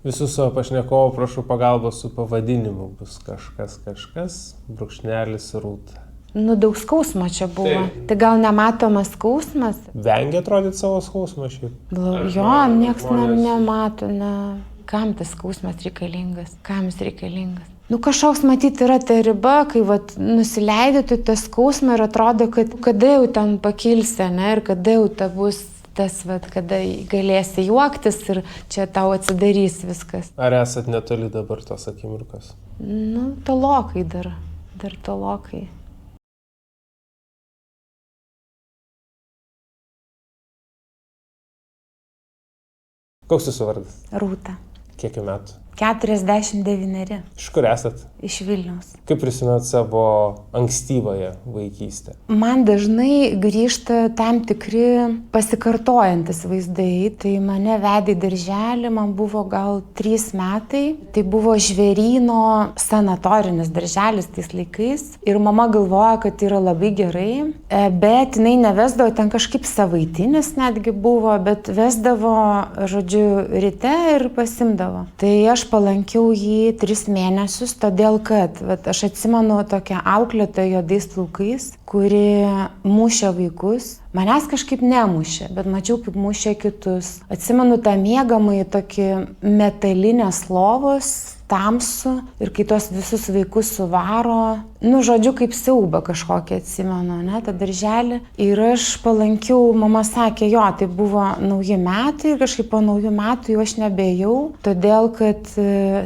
Visų savo pašnekovų prašau pagalbos su pavadinimu. Bus kažkas, brūkšnelis Rūta. Nu, daug skausmo čia buvo. Tai gal nematomas skausmas? Vengia atrodyti savo skausmą šiaip? Jo, nieks nemato, ne. Kam tas skausmas reikalingas? Kam jis reikalingas? Nu, kažkoks matyti yra ta riba, kai nusileidai tu tą skausmą ir atrodo, kad kada jau ten pakilsi, ne, ir kada jau ta bus tas, kada galėsi juoktis ir čia tau atsidarys viskas. Ar esat netoli dabar tos akimirkos? Nu, tolokai dar tolokai. Koks jūsų vardas? Rūta. Kiek metų? 49. Iš kur esat? Iš Vilniaus. Kaip prisimenat savo ankstyvąją vaikystę? Man dažnai grįžta tam tikri pasikartojantis vaizdai. Tai mane vedė į darželį, man buvo gal 3 metai. Tai buvo Žvėryno sanatorinis darželis tais laikais. Ir mama galvoja, kad tai yra labai gerai. Bet jinai nevesdavo, ten kažkaip savaitinis netgi buvo, bet vesdavo, žodžiu, ryte ir pasimdavo. Tai aš palankiau jį 3 mėnesius, todėl kad aš atsimenu tokią auklėtoją juodais plaukais, kuri mušė vaikus. Manęs kažkaip nemušė, bet mačiau, kaip mušė kitus. Atsimenu tą miegamąjį tokį metalinės lovos, tamsų, ir kai tos visus vaikus suvaro, nu, žodžiu, kaip siaubą kažkokį atsimenu, ne, tą darželį. Ir aš palankiau, mama sakė, jo, tai buvo nauji metai ir kažkaip po naujų metų jau aš nebejau, todėl, kad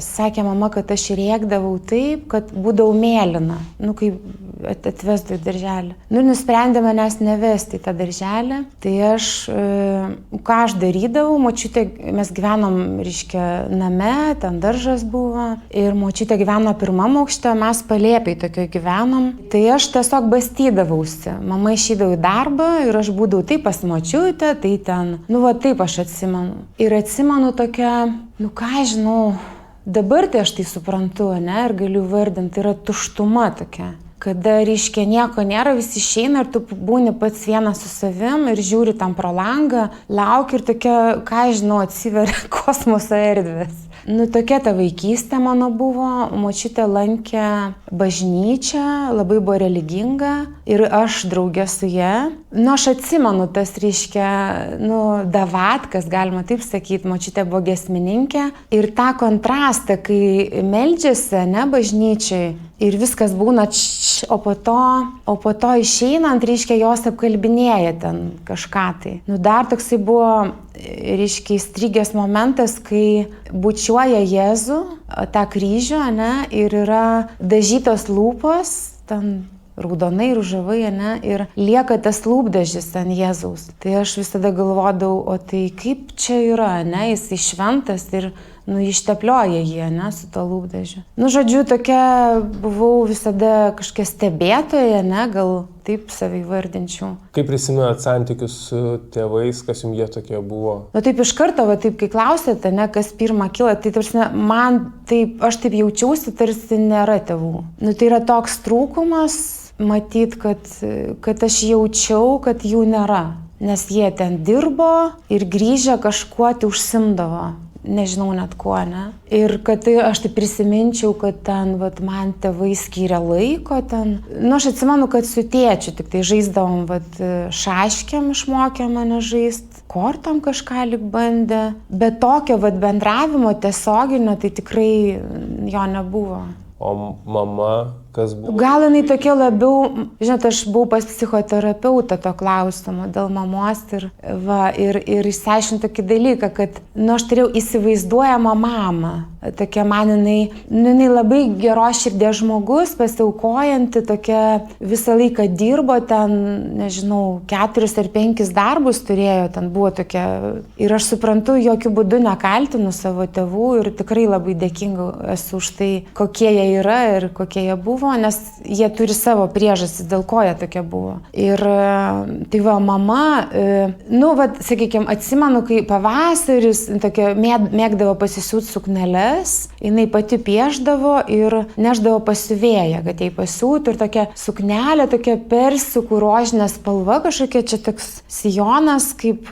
sakė mama, kad aš rėkdavau taip, kad būdavau mėlyna, nu, kaip atvesdavau į darželį. Nu, nusprendė manęs nevesti į tą darželį, tai aš, ką aš darydavau, močiutė, mes gyvenom, reiškia, name, ten daržas buvo, ir močiutė gyveno 1 aukšte, mes palėpiai tokio gyvenom, tai aš tiesiog bastydavausi. Mama išeidavo į darbą ir aš būdavau taip pas močiutę, tai ten, nu, va taip aš atsimenu. Ir atsimenu tokią, nu, ką žinau, dabar tai aš tai suprantu, ne, ir galiu vardinti, tai yra tuštuma tokia. Kada, reiškia, nieko nėra, visi išeina ir tu būni pats vienas su savim ir žiūri tam pro langą, lauki ir tokia, ką žinau, atsiveria kosmoso erdvės. Nu, tokia ta vaikystė mano buvo, močiutė lankė bažnyčią, labai buvo religinga ir aš draugė su ja. Nu, aš atsimenu tas, reiškia, nu, davatkas, galima taip sakyti, močiutė buvo giesmininkė ir tą kontrastą, kai meldžiasi, ne, bažnyčiai ir viskas būna, o po to išeinant, reiškia, jos apkalbinėja ten kažką tai. Nu, dar toksai buvo, reiškia, įstrigęs momentas, kai bučiuoja Jėzų, tą kryžių, ne, ir yra dažytos lūpos, ten raudonai, ružavai, ne, ir lieka tas lūpdažis ant Jėzaus. Tai aš visada galvodavau, o tai kaip čia yra, ne, jisai šventas ir, nu, išteplioja jį, ne, su to lūpdažiu. Nu, žodžiu, tokia buvau visada kažkokia stebėtoja, ne, gal taip savai vardinčiau. Kaip prisimenat santykius su tėvais, kas jums jie tokie buvo? Nu, taip iš karto, va, taip, kai klausėte, ne, kas pirmą kyla, tai tarsi man taip, aš taip jaučiausi, tarsi nėra tėvų. Nu, tai yra toks trūkumas, matyt, kad aš jaučiau, kad jų nėra. Nes jie ten dirbo ir grįžę kažkuo tai užsimdavo. Nežinau net kuo, ne. Ir kad tai, aš tai prisiminčiau, kad ten, vat, man tėvai skyrė laiko ten. Nu, aš atsimenu, kad su tėčiu tik tai žaisdavom, vat, šaškėm išmokė mane žaist, kortom kažką lyg bandė. Bet tokio, vat, bendravimo tiesioginio tai tikrai jo nebuvo. O mama, kas buvo? Gal jinai tokia labiau, žinot, aš buvau pas psichoterapeutą to klausimo dėl mamos ir išsiaiškinti tokį dalyką, kad, nu, aš turėjau įsivaizduojamą mamą. Tokia man jinai labai geros širdies žmogus, pasiaukojanti, tokia visą laiką dirbo, ten, nežinau, 4 ar 5 darbus turėjo, ten buvo tokia. Ir aš suprantu, jokių būdų nekaltinu savo tėvų ir tikrai labai dėkinga esu už tai, kokie jie yra ir kokie jie buvo. buvo, nes jie turi savo priežastis, dėl ko jie tokie buvo. Ir tai va, mama, sakykime, atsimenu, kai pavasaris tokia, mėgdavo pasisiūt sukneles, jinai pati pieždavo ir neždavo pasiuvėją, kad jai pasiūtų ir tokia suknelė, tokia persikų rožinė spalva, kažkokia čia toks sijonas, kaip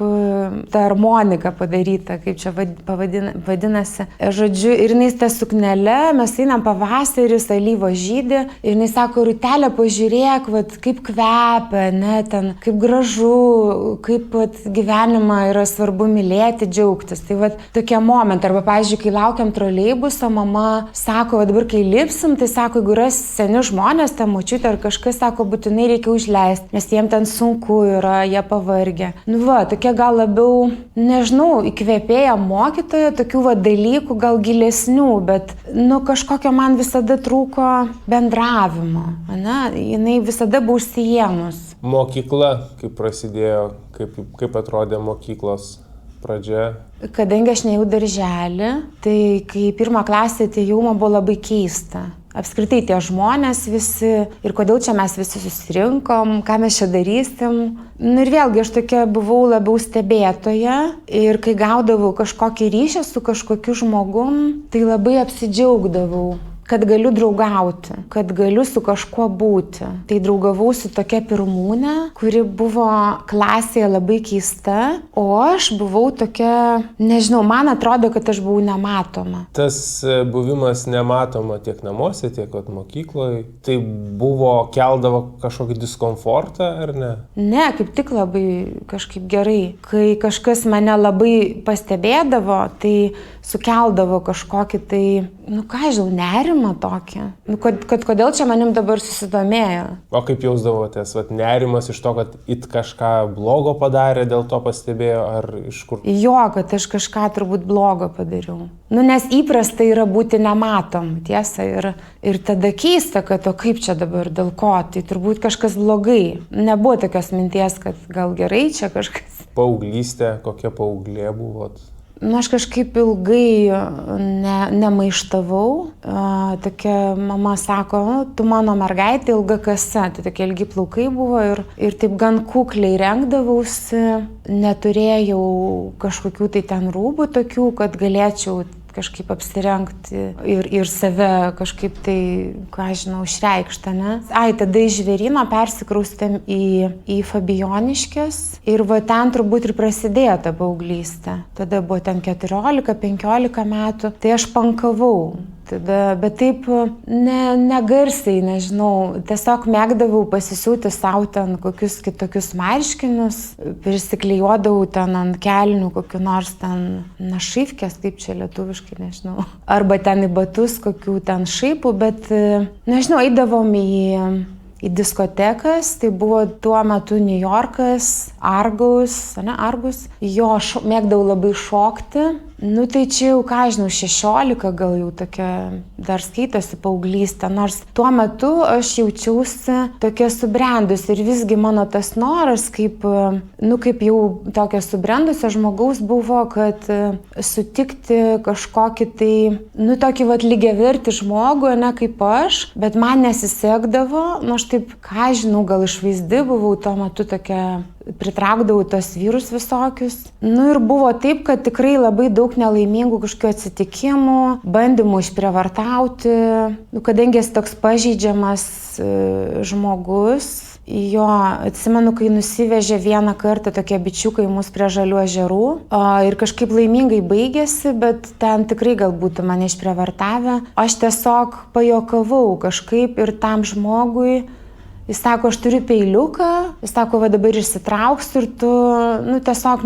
ta harmonika padaryta, kaip čia vadinasi. Žodžiu, ir jinai tą suknelę, mes einam pavasaris, alyvo žydė, ir jinai sako, Rūtelė, pažiūrėk, kaip kvepia, ne, ten, kaip gražu, kaip gyvenimą yra svarbu mylėti, džiaugtis. Tai tokie momentai. Arba, pavyzdžiui, kai laukiam troleibuso, mama sako, dabar kai lipsim, tai sako, jeigu yra seni žmonės, ta močiutė ar kažkas, sako, būtinai reikia užleisti, nes jiems ten sunku yra, jie pavargę. Tokie gal labiau, nežinau, įkvėpėja mokytoja, tokių dalykų gal gilesnių, bet, kažkokio man visada trūko bendravimo, ne? Jinai visada buvo užsiėmus. Mokykla, kaip prasidėjo, kaip atrodė mokyklos pradžia? Kadangi aš neėjau darželį, tai kai 1 klasė atėjau, man buvo labai keista. Apskritai tie žmonės visi ir kodėl čia mes visi susirinkom, ką mes čia darysim. Ir vėlgi aš tokia buvau labiau stebėtoja ir kai gaudavau kažkokį ryšį su kažkokiu žmogum, tai labai apsidžiaugdavau, kad galiu draugauti, kad galiu su kažkuo būti. Tai draugavau su tokia pirmūnė, kuri buvo klasėje labai keista, o aš buvau tokia, nežinau, man atrodo, kad aš buvau nematoma. Tas buvimas nematoma tiek namuose, tiek mokykloje, tai keldavo kažkokį diskomfortą, ar ne? Ne, kaip tik labai kažkaip gerai. Kai kažkas mane labai pastebėdavo, tai sukeldavo kažkokį tai, nerimą tokį. Kodėl čia manim dabar susidomėjo? O kaip jausdavotės? Nerimas iš to, kad kažką blogo padarė, dėl to pastebėjo, ar iš kur? Jo, kad aš kažką turbūt blogo padariau. Nes įprasta yra būti nematom, tiesa. Ir tada keista, kad o kaip čia dabar, dėl ko? Tai turbūt kažkas blogai. Nebuvo tokios minties, kad gal gerai čia kažkas. Paauglystė, kokia paauglė buvot? Aš kažkaip ilgai nemaištavau. Tokia mama sako, tu mano mergaitė, ilga kasa. Tai tokie ilgi plaukai buvo ir taip gan kukliai rengdavausi. Neturėjau kažkokių tai ten rūbų tokių, kad galėčiau kažkaip apsirengti ir save kažkaip tai, išreikštą, ne? Tada iš Žvėryno persikraustėm į Fabijoniškes ir ten turbūt ir prasidėjo ta paauglystė. Tada buvo ten 14-15 metų, tai aš pankavau. Bet taip negarsiai, nežinau, tiesiog mėgdavau pasisiūti savo ten kokius kitokius marškinius, prisiklijuodavau ten ant kelnių kokiu nors ten našyvkės, kaip čia lietuviškai, nežinau. Arba ten į batus kokių ten šaipų, bet, nežinau, eidavom į diskotekas, tai buvo tuo metu New Yorkas, Argus, jo mėgdavau labai šokti. Tai čia jau, 16 gal jau tokia dar skaitosi paauglystė, nors tuo metu aš jaučiausi tokia subrendus ir visgi mano tas noras, kaip jau tokia subrendusio žmogaus buvo, kad sutikti kažkokį tai, tokį lygiavertį žmogų, ne kaip aš, bet man nesisekdavo, aš taip, gal išvaizdi buvau tuo metu tokia, pritraukdavau tos vyrus visokius. Ir buvo taip, kad tikrai labai daug nelaimingų kažkokių atsitikimų, bandymų išprievartauti. Kadangi esi toks pažeidžiamas žmogus, jo, atsimenu, kai nusivežė vieną kartą tokie bičiukai mus prie Žalių ežerų ir kažkaip laimingai baigėsi, bet ten tikrai gal būtų mane išprievartavę. Aš tiesiog pajokavau kažkaip ir tam žmogui. Jis sako, aš turiu peiliuką, jis sako, dabar išsitrauksiu ir tu, tiesiog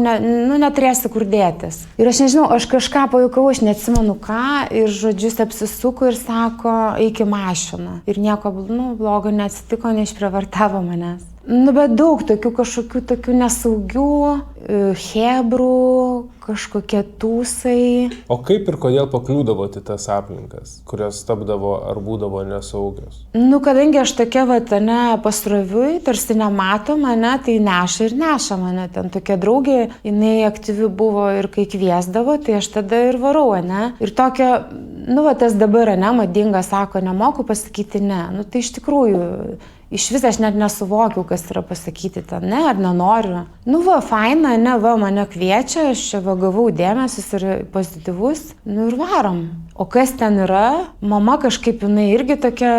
neturėsi kur dėtis. Ir aš nežinau, aš kažką pajukau, aš neatsimenu ką, ir žodžius apsisuko ir sako, eik į mašiną. Ir nieko blogo neatsitiko, neišprievartavo manęs. Bet daug kažkokių tokių nesaugių chebrų, kažkokie tūsai. O kaip ir kodėl pakliūdavote į tas aplinkas, kurios tapdavo ar būdavo nesaugios? Kadangi aš tokia, pasroviui, tarsi nematoma, tai neša mane. Ten tokia draugė, jinai aktyvi buvo ir kai kviesdavo, tai aš tada ir varau, Ir tokia, nu, va, tas dabar, ne, madinga, sako, nemoku pasakyti ne. Nu, tai iš tikrųjų, iš vis aš net nesuvokiau, kas yra pasakyti ten, ne, ar nenoriu. Nu, va, faina, ne, va, mane kviečia, aš čia va gavau dėmesys ir pozityvus, nu ir varom. O kas ten yra? Mama kažkaip jinai irgi tokia,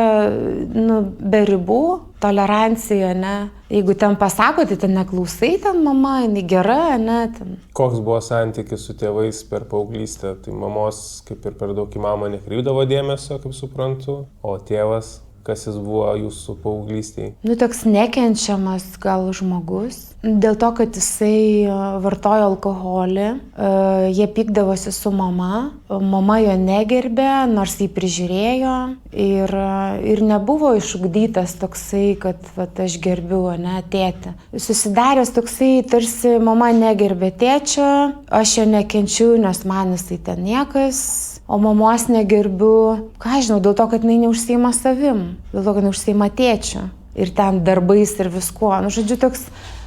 nu, be ribų, tolerancija, ne. Jeigu ten pasako, tai ten neklausai, ten mama, jinai gera, ne. Ten. Koks buvo santykis su tėvais per paauglystę? Tai mamos kaip ir per daug į mamą nekreipdavo dėmesio, kaip suprantu, o tėvas, kas jis buvo jūsų paauglystėje? Nu, toks nekenčiamas gal žmogus. Dėl to, kad jisai vartojo alkoholį, jie pykdavosi su mama, mama jo negerbė, nors jį prižiūrėjo ir nebuvo išugdytas toksai, kad vat, aš gerbiu, ne, tėtį. Susidaręs toksai, tarsi mama negerbė tėčio, aš jo nekenčiu, nes man jisai ten niekas, o mamos negerbiu, ką žinau, dėl to, kad jinai neužsiima savim, dėl to, kad neužsiima tėčiu ir ten darbais ir viskuo. Nu, žodžiu, toks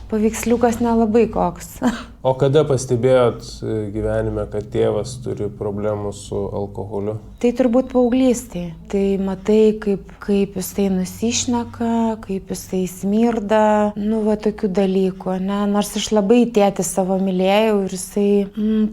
paveiksliukas nelabai koks. O kada pastebėjot gyvenime, kad tėvas turi problemų su alkoholiu? Tai turbūt paauglystėje. Tai matai, kaip jisai nusišneka, kaip jisai smirda, nu, va, tokių dalykų, ne? Nors aš labai tėtį savo mylėjau ir jisai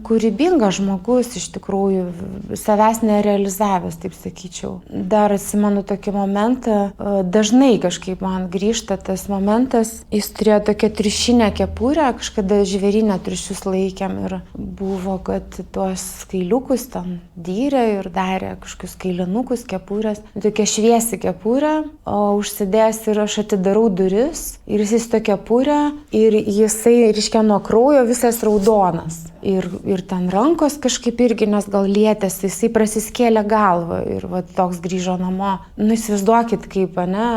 kūrybingas žmogus, iš tikrųjų, savęs nerealizavęs, taip sakyčiau. Dar atsimenu tokį momentą, dažnai kažkaip man grįžta tas momentas, jis turėjo tokią triušinę kepurę, kažkada žvėrynę triušius laikėm ir buvo, kad tuos kailiukus ten dyrė ir darė kažkokius kailinukus, kepurės. Tokia šviesi kepurė, o užsidėjęs ir aš atidarau duris ir jisai su tokia kepurė ir jisai, reiškia, nuo kraujo visas raudonas. Ir ten rankos kažkaip irgi, nes gal lietėsi, jisai prasiskėlė galvą ir va toks grįžo namo. Nu, įsivaizduokit kaip, ne,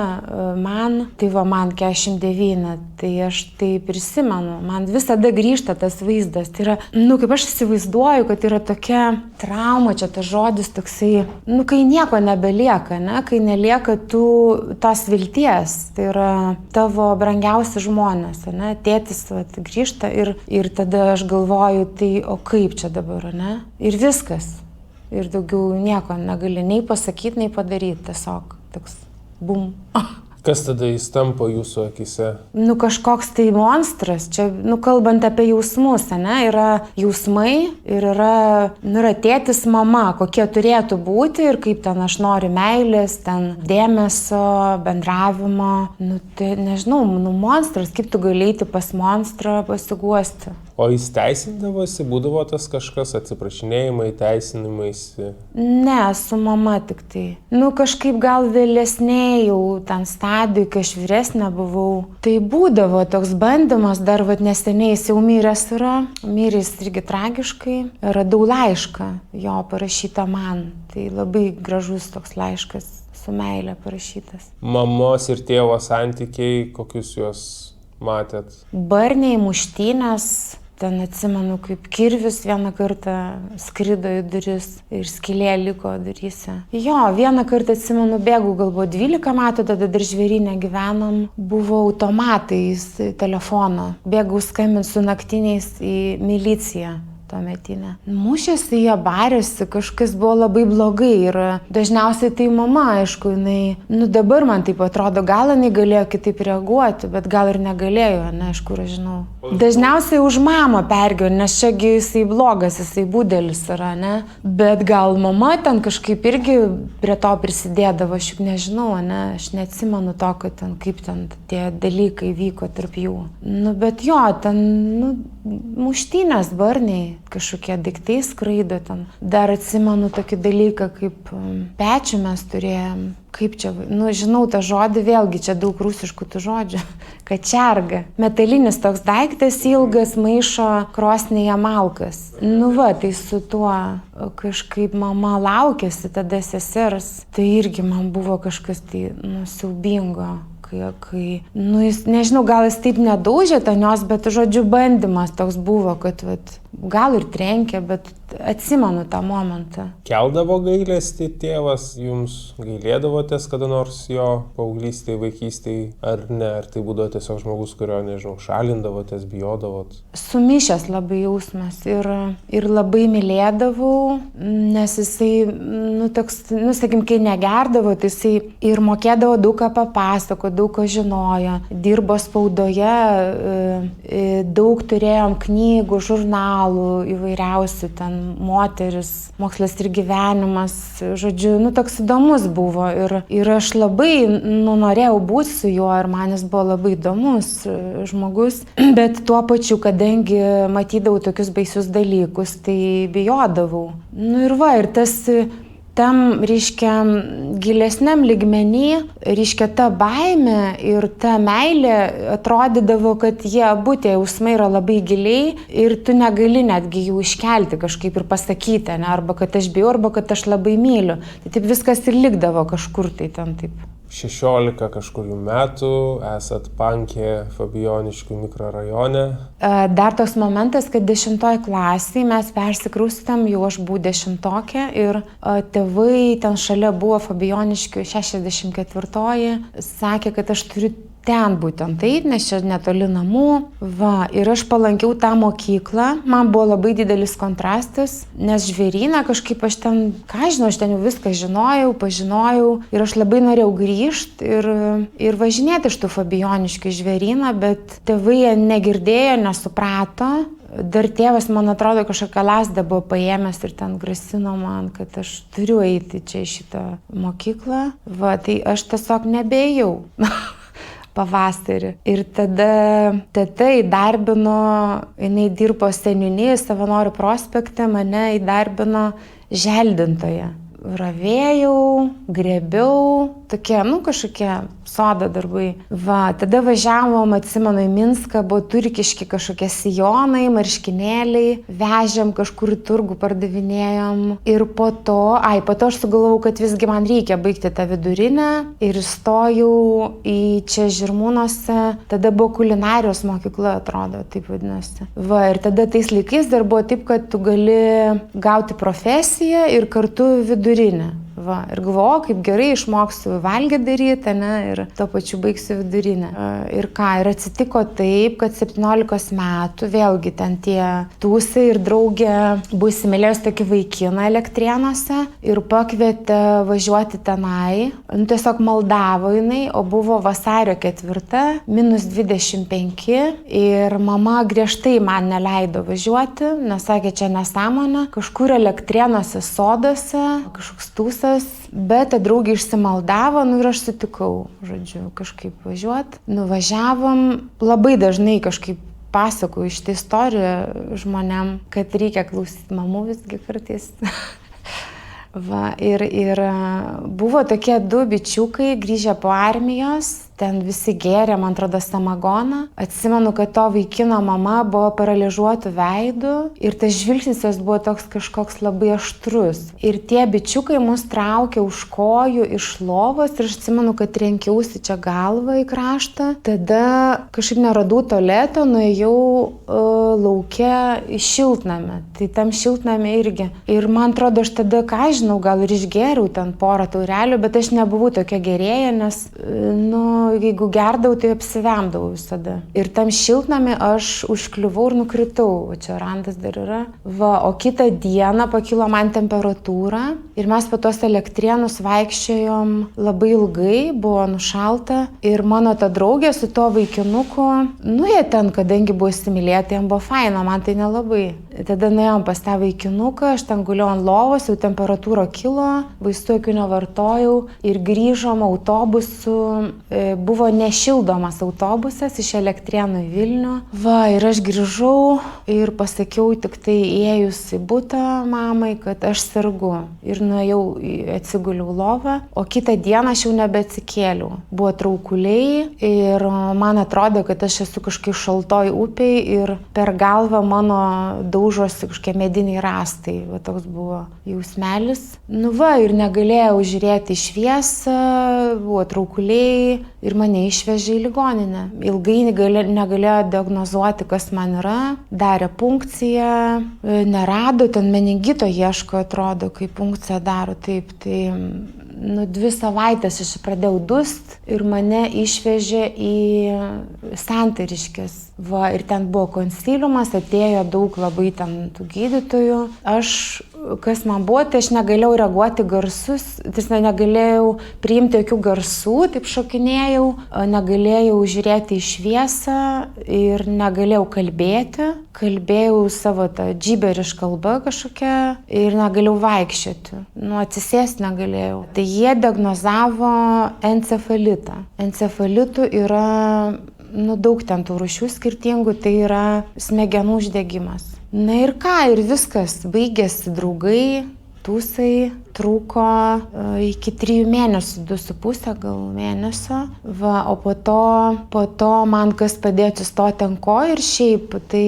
man 49, tai aš tai prisimenu, man visada grįžta tas vaizdas. Tai yra, nu, kaip aš įsivaizduoju, kad yra tokia trauma, čia tas žodis toksai, nu, kai nieko nebelieka, ne, kai nelieka tos vilties, tai yra tavo brangiausi žmonės, ne, tėtis vat, grįžta ir tada aš galvoju, tai o kaip čia dabar, ne? Ir viskas. Ir daugiau nieko negali nei pasakyti, nei padaryti. Tiesiog toks bum. Kas tada jis tampa jūsų akise? Nu, kažkoks tai monstras. Čia, nu, kalbant apie jausmus, ne? Yra jausmai ir yra tėtis, mama, kokie turėtų būti ir kaip ten aš noriu meilės, ten dėmesio, bendravimo. Nu, tai nežinau, nu, monstras. Kaip tu gali eiti pas monstrą pasiguosti? O jis teisindavosi, būdavo tas kažkas, atsiprašinėjimai, teisinimaisi? Ne, su mama tik tai. Nu, kažkaip gal vėlesnė jau ten stadijų, kai aš vyresnė buvau. Tai būdavo toks bandymas, dar vat neseniai jis jau miręs yra. Miręs irgi tragiškai. Radau laišką jo parašytą man. Tai labai gražus toks laiškas, su meile parašytas. Mamos ir tėvo santykiai, kokius juos matėt? Barniai, muštynės. Ten atsimenu, kaip kirvis vieną kartą skrido į duris ir skylė liko duryse. Jo, vieną kartą atsimenu, bėgau, gal buvo 12 metų, tada dar žvėryne gyvenom, buvo automatais telefono. Bėgau skambint su naktiniais į miliciją. Tuometinė. Mušėsi, jie barėsi, kažkas buvo labai blogai ir dažniausiai tai mama, aišku, jinai, nu dabar man taip atrodo, gal jinai galėjo kitaip reaguoti, bet gal ir negalėjo, neaišku, aš žinau. Dažniausiai už mamą pergyvenu, nes čiagi jisai blogas, jisai budelis yra, ne? Bet gal mama ten kažkaip irgi prie to prisidėdavo, aš juk nežinau, ne? Aš neatsimenu to, kad ten kaip ten tie dalykai vyko tarp jų. Nu, bet jo, ten, nu, muštynės, barniai. Kažkokie daiktai skraido ten. Dar atsimenu tokį dalyką, kaip pečių mes turėjom. Kaip čia, nu, žinau tą žodį, vėlgi čia daug rusiškų tų žodžių. Kačerga. Metalinis toks daiktas ilgas, maišo krosnėje malkas. Nu va, tai su tuo kažkaip mama laukėsi tada sesers. Tai irgi man buvo kažkas tai, nu, siaubingo. Kai, nu, jis, nežinau, gal jis taip nedaužė ten jos, bet žodžiu bandymas toks buvo, kad vat, gal ir trenkė, bet atsimenu tą momentą. Keldavo gailestį tėvas, jums gailėdavotės kada nors jo paauglystėje, vaikystėje, ar ne? Ar tai būdavo tiesiog žmogus, kurio, nežinau, šalindavotės, bijodavot? Sumišęs labai jausmas ir labai mylėdavau, nes jisai, sakim, kai negerdavo, tai jisai ir mokėdavo daug ką papasako, daug ką žinojo, dirbo spaudoje, daug turėjom knygų, žurnalų įvairiausių, ten moteris, mokslas ir gyvenimas, žodžiu, toks įdomus buvo ir aš labai norėjau būti su juo ir man jis buvo labai įdomus žmogus, bet tuo pačiu, kadangi matydavau tokius baisius dalykus, tai bijodavau. Ir tas tam, reiškia, gilesniam lygmenį, reiškia, ta baimė ir ta meilė atrodydavo, kad jie abu tie jausmai yra labai giliai ir tu negali netgi jų iškelti kažkaip ir pasakyti, ne? Arba kad aš bijau, arba kad aš labai myliu. Tai taip viskas ir likdavo kažkur tai ten taip. 16 kažkurių metų esat Pankė Fabijoniškių mikrorajone. Dar toks momentas, kad 10 klasėje mes persikraustėm, jau aš buvau 10-okė ir tėvai ten šalia buvo Fabijoniškių 64-oji, sakė, kad aš turiu ten būtent taip, nes čia netoli namų. Ir aš palankiau tą mokyklą. Man buvo labai didelis kontrastas, nes Žvėryną kažkaip aš ten, aš ten jau viską žinojau, pažinojau ir aš labai norėjau grįžti ir važinėti iš tų Fabijoniškių Žvėryną, bet tėvai negirdėjo, nesuprato. Dar tėvas, man atrodo, kažkokią lasdą buvo paėmęs ir ten grasino man, kad aš turiu eiti čia į šitą mokyklą. Tai aš tiesiog nebėjau. Pavasarį. Ir tada teta įdarbino, jinai dirbo seniūnijos Savanorių prospekte, mane įdarbino želdintoje. Ravėjau, grėbiau, tokie, kažkokie sodo darbai. Tada važiavom, atsimenu, į Minską, buvo turkiški kažkokie sijonai, marškinėliai, vežėm kažkur į turgų, pardavinėjom. Ir po to aš sugalvojau, kad visgi man reikia baigti tą vidurinę ir įstojau į čia Žirmūnuose, tada buvo kulinarijos mokykla, atrodo, taip vadinasi. Ir tada tais laikais dar buvo taip, kad tu gali gauti profesiją ir kartu vidurinę. Ir galvoju, kaip gerai išmoksiu valgyti daryti, ir tuo pačiu baigsiu vidurinę. Ir atsitiko taip, kad 17 metų, vėlgi ten tie tūsai ir draugė buvo įsimylėjus tokį vaikiną Elektrėnuose ir pakvietė važiuoti tenai. Tiesiog maldavo jinai, o buvo vasario 4, -25 ir mama griežtai man neleido važiuoti, nes sakė, čia nesąmonė, kažkur Elektrėnuose soduose, kažkoks tūsas. Bet ta draugė išsimaldavo, ir aš sutikau, žodžiu, kažkaip važiuoti. Nuvažiavom, labai dažnai kažkaip pasakoju šitą istoriją žmonėm, kad reikia klausyti mamų visgi kartais. Ir buvo tokie 2 bičiukai grįžę po armijos, ten visi gėrė, man atrodo, samagoną. Atsimenu, kad to vaikino mama buvo paralyžiuotų veidų ir tas žvilgsnis jos buvo toks kažkoks labai aštrus. Ir tie bičiukai mus traukė už kojų iš lovos ir aš atsimenu, kad trenkiausi čia galvą į kraštą. Tada kažkaip neradau tualeto, nuėjau lauke į šiltnamį. Tai tam šiltnamį irgi. Ir man atrodo, aš tada, žinau, gal ir išgėriau ten porą taurelių, bet aš nebuvau tokia gerėja, nes, jeigu gerdavau, tai apsivemdavau visada. Ir tam šiltnamį aš užkliuvau ir nukritau. Čia randas dar yra. O kitą dieną pakilo man temperatūra ir mes po tos Elektrėnus vaikščiojom labai ilgai, buvo nušalta. Ir mano ta draugė su tuo vaikinuku, jie ten, kadangi buvo įsimylėti, jam buvo faina, man tai nelabai. Tada nuėjom pas tą vaikinuką, aš ten guliau ant lovos, jau temperatūra kilo, vaistų jokių nevartojau ir grįžom autobusu. Buvo nešildomas autobusas iš Elektrėnų į Vilnių. Ir aš grįžau ir pasakiau tik tai įėjus į butą mamai, kad aš sergu. Ir nuėjau, atsiguliau lovą, o kitą dieną aš jau nebeatsikėliau. Buvo traukuliai ir man atrodė, kad aš esu kažkaip šaltoj upėj ir per galvą mano daužosi kažkokie mediniai rąstai. Toks buvo jausmelis. Ir negalėjau žiūrėti į šviesą, buvo traukuliai ir mane išvežė į ligoninę. Ilgai negalėjo diagnozuoti, kas man yra, darė punkciją, nerado, ten meningito ieško, atrodo, kai punkciją daro, taip, tai 2 savaitės aš pradėjau dust ir mane išvežė į Santariškes. Va, ir ten buvo konsiliumas, atėjo daug labai ten tų gydytojų. Kas man buvo, tai aš negalėjau reaguoti garsus, tai negalėjau priimti jokių garsų, taip šokinėjau, negalėjau žiūrėti į šviesą ir negalėjau kalbėti. Kalbėjau savo tą džiberiš kalbą kažkokią ir negalėjau vaikščioti. Atsisėsti negalėjau. Tai jie diagnozavo encefalitą. Encefalitų yra daug ten tų rūšių skirtingų, tai yra smegenų uždegimas. Na ir ką, ir viskas, baigėsi draugai, tūsai, truko iki 3 mėnesių, 2,5 gal mėnesio. Va, o po to man kas padėjo atsistoti ant kojų ir šiaip, tai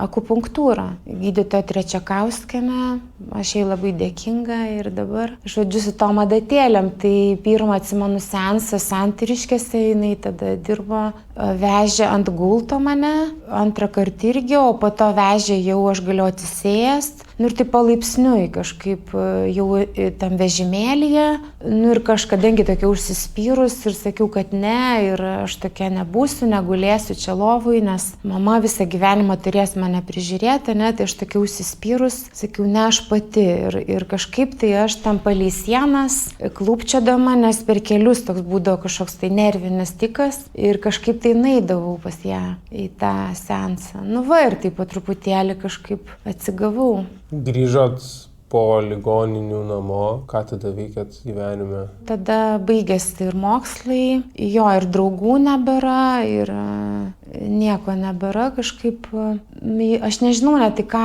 akupunktūra. Gydytoja Trečiakauskienė, aš jai labai dėkinga ir dabar, žodžiu, su tom adatėlėm. Tai pirmą atsimenu seansą Santariškėse, jinai tada dirbo, vežė ant gulto mane, antrą kartą irgi, o po to vežė jau aš galėjau atsisėst. Ir taip palaipsniui kažkaip jau tam vežimėlyje, ir kažkadangi tokia užsispyrus ir sakiau, kad ne, ir aš tokia nebūsiu, negulėsiu čia lovui, nes mama visą gyvenimą turės mane prižiūrėti, ne, tai aš tokia užsispyrus, sakiau, ne, aš pati. Ir kažkaip tai aš tam palei sienas, klūpčiodama, nes per kelius toks būdavo kažkoks tai nervinis tikas ir kažkaip tai naidavau pas ją į tą seansą. Va, ir taip po truputėlį kažkaip atsigavau. Grįžot po ligoninių namo, ką tada veikėt gyvenime? Tada baigėsi ir mokslai, ir draugų nebėra, ir nieko nebėra kažkaip. Aš nežinau net į ką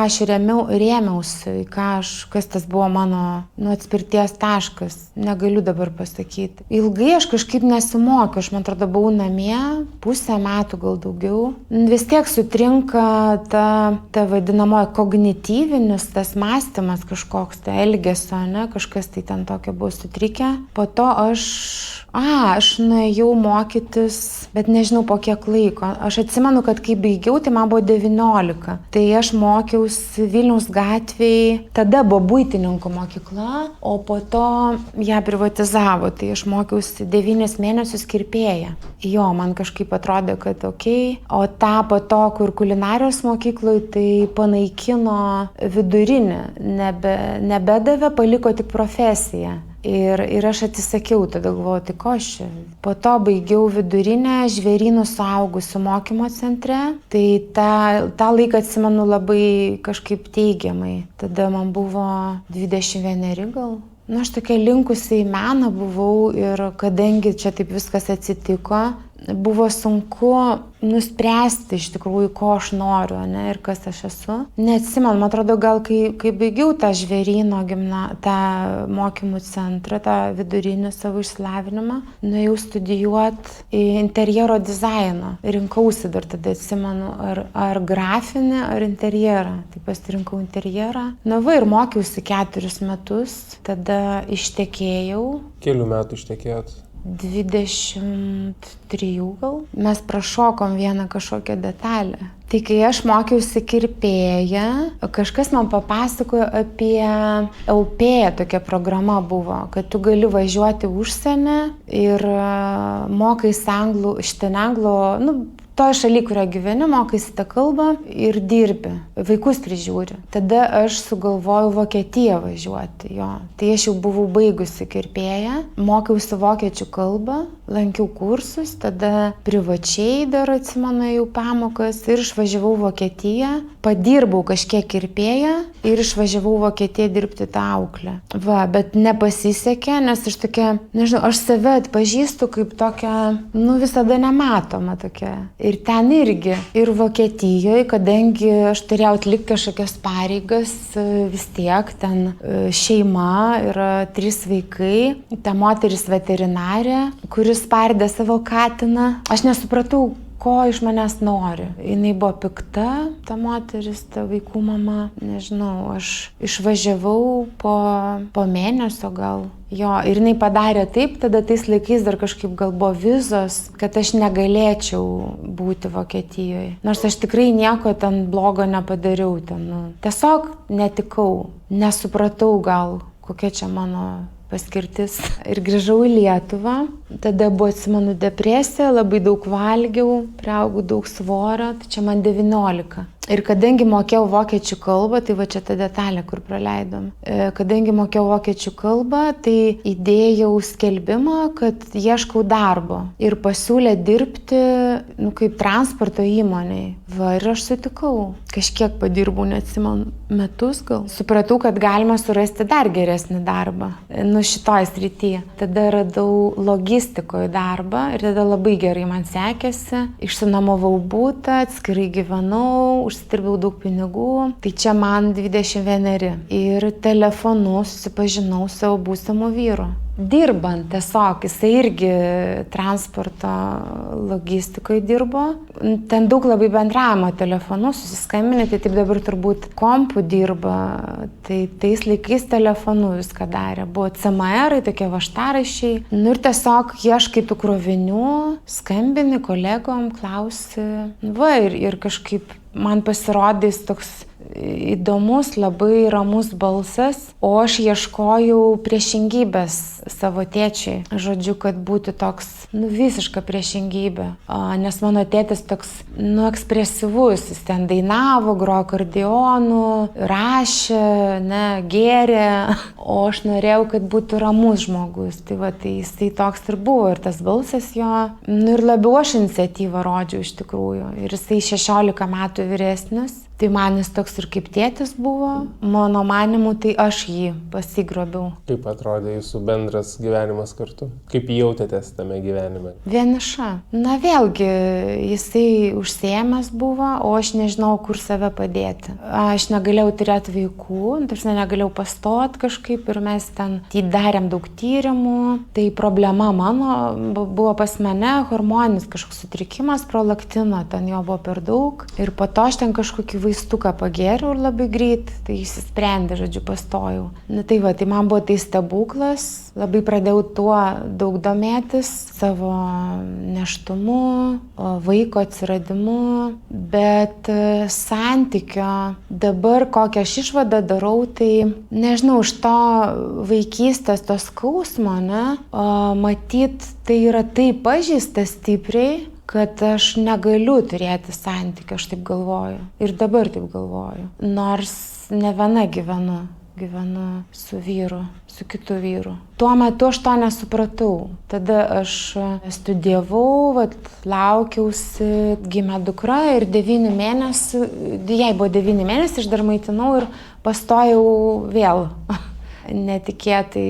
aš rėmiausi, kas tas buvo mano atspirties taškas. Negaliu dabar pasakyti. Ilgai aš kažkaip nesimokiau, aš man atrodo buvau namie, 1,5 metų gal daugiau. Vis tiek sutrinka ta vadinamoji kognityvinis, tas mąstymas kažkoks, tai elgesio, ne, kažkas tai ten tokio buvo sutrikę. Po to aš nuėjau mokytis, bet nežinau po kiek laiko. Aš atsimenu, kad kai baigiau, tai man buvo 19. Tai aš mokiausi Vilniaus gatvėje, tada buvo buitininkų mokykla, o po to ją privatizavo. Tai aš mokiausi 9 mėnesius kirpėja. Man kažkaip atrodė, kad okei. O po to, kur kulinarijos mokykloje, tai panaikino vidurinį, nebedavė, paliko tik profesiją. Ir aš atsisakiau, tada galvojau, tai ko aš čia. Po to baigiau vidurinę Žvėrynų suaugusių mokymo centre. Tai tą laiką atsimenu labai kažkaip teigiamai. Tada man buvo 21 gal. Aš tokia linkusi į meną buvau ir kadangi čia taip viskas atsitiko, buvo sunku nuspręsti iš tikrųjų, ko aš noriu, ne, ir kas aš esu. Neatsimenu, man atrodo, gal kai baigiau tą Žvėryno tą mokymų centrą, tą vidurinį savo išsilavinimą, nuėjau studijuoti interjero dizainą. Rinkausi dar tada, atsimenu, ar grafinį, ar interjerą. Tai pasirinkau interjerą. Ir mokiausi 4 metus, tada ištekėjau. Kelių metų ištekėjot? 23 gal. Mes prašokom vieną kažkokią detalę. Tai kai aš mokiausi kirpėją, kažkas man papasakojo apie LP, tokia programa buvo, kad tu gali važiuoti užsienį ir mokais anglų, toje šalyje, kurioje gyveni, mokaisi tą kalbą ir dirbi, vaikus prižiūri. Tada aš sugalvojau Vokietiją važiuoti. Tai aš jau buvau baigusi kirpėją, mokiausi vokiečių kalbą, lankiau kursus, tada privačiai dar atsimenu jau pamokas ir išvažiavau Vokietiją, padirbau kažkiek kirpėją ir išvažiavau Vokietiją dirbti tą auklę. Bet nepasisekė, nes aš tokia, nežinau, aš save atpažįstu kaip tokia, visada nematoma tokia. Ir ten irgi, ir Vokietijoje, kadangi aš turėjau atlikti kažkokias pareigas, vis tiek ten šeima, yra 3 vaikai, ta moteris veterinarė, kuris spardė savo katiną. Aš nesupratau, ko iš manęs nori. Jinai buvo pikta, ta moteris, ta vaikų mama, nežinau, aš išvažiavau po mėnesio gal. Jo, ir jinai padarė taip, tada tais laikais dar kažkaip gal buvo vizos, kad aš negalėčiau būti Vokietijoje. Nors aš tikrai nieko ten blogo nepadariau. Tiesiog netikau, nesupratau gal, kokia čia mano paskirtis. Ir grįžau į Lietuvą, tada buvo, atsimenu, depresija, labai daug valgiau, priaugau daug svorio, tai čia man 19. Ir kadangi mokėjau vokiečių kalbą, tai va čia ta detalė, kur praleidom. Kadangi mokėjau vokiečių kalbą, tai įdėjau skelbimą, kad ieškau darbo. Ir pasiūlė dirbti, kaip transporto įmonėj. Va, ir aš sutikau. Kažkiek padirbau, neatsimenu, metus gal. Supratau, kad galima surasti dar geresnį darbą. Šitoj srityje. Tada radau logistikoje darbą ir tada labai gerai man sekėsi. Išsinuomavau butą, atskirai gyvenau, užsidirbau daug pinigų, tai čia man 21 ir telefonu susipažinau savo būsimu vyru. Dirbant tiesiog, jisai irgi transporto logistikoje dirbo. Ten daug labai bendravimo telefonu, susiskambinę, tai taip dabar turbūt kompų dirba. Tai tais laikais telefonu viską darė. Buvo CMR, tokie vaštarašiai. Ir tiesiog ieškai tų krovinių, skambini kolegom, klausi. Va, ir kažkaip man pasirodė toks įdomus, labai ramus balsas, o aš ieškojau priešingybės savo tėčiui. Žodžiu, kad būtų toks, visiška priešingybė. Nes mano tėtis toks, ekspresyvus, jis ten dainavo, grojo akordeonu, rašė, gėrė, o aš norėjau, kad būtų ramus žmogus. Tai va, tai jisai toks ir buvo, ir tas balsas jo, ir labiau aš iniciatyvą rodžiau iš tikrųjų. Ir jisai 16 metų vyresnis. Tai man jis toks ir kaip tėtis buvo, mano manimu, tai aš jį pasigrobiau. Kaip atrodė jūsų bendras gyvenimas kartu? Kaip jautėtės tame gyvenime? Vieniša. Vėlgi, jisai užsiėmęs buvo, o aš nežinau, kur save padėti. Aš negalėjau turėti vaikų, tarsi negalėjau pastot kažkaip ir mes ten darėm daug tyrimų. Tai problema mano buvo pas mane hormoninis kažkoks sutrikimas, prolaktino, ten jo buvo per daug. Ir po to aš ten kažkokį vaistuką pagėriau ir labai greit, tai išsisprendė, žodžiu, pastojau. Tai va, tai man buvo tai stebuklas, labai pradėjau tuo daug domėtis, savo neštumu, vaiko atsiradimu, bet santykio dabar kokią aš išvadą darau, tai nežinau, iš to vaikystės, to skausmo, matyt, tai yra taip pažįsta stipriai, kad aš negaliu turėti santykių, aš taip galvoju. Ir dabar taip galvoju. Nors ne viena gyvenu su vyru, su kitu vyru. Tuo metu aš to nesupratau. Tada aš studijavau, laukiausi, gimė dukra ir 9 mėnesių, jai buvo 9 mėnesių, aš dar maitinau ir pastojau vėl. Netikėtai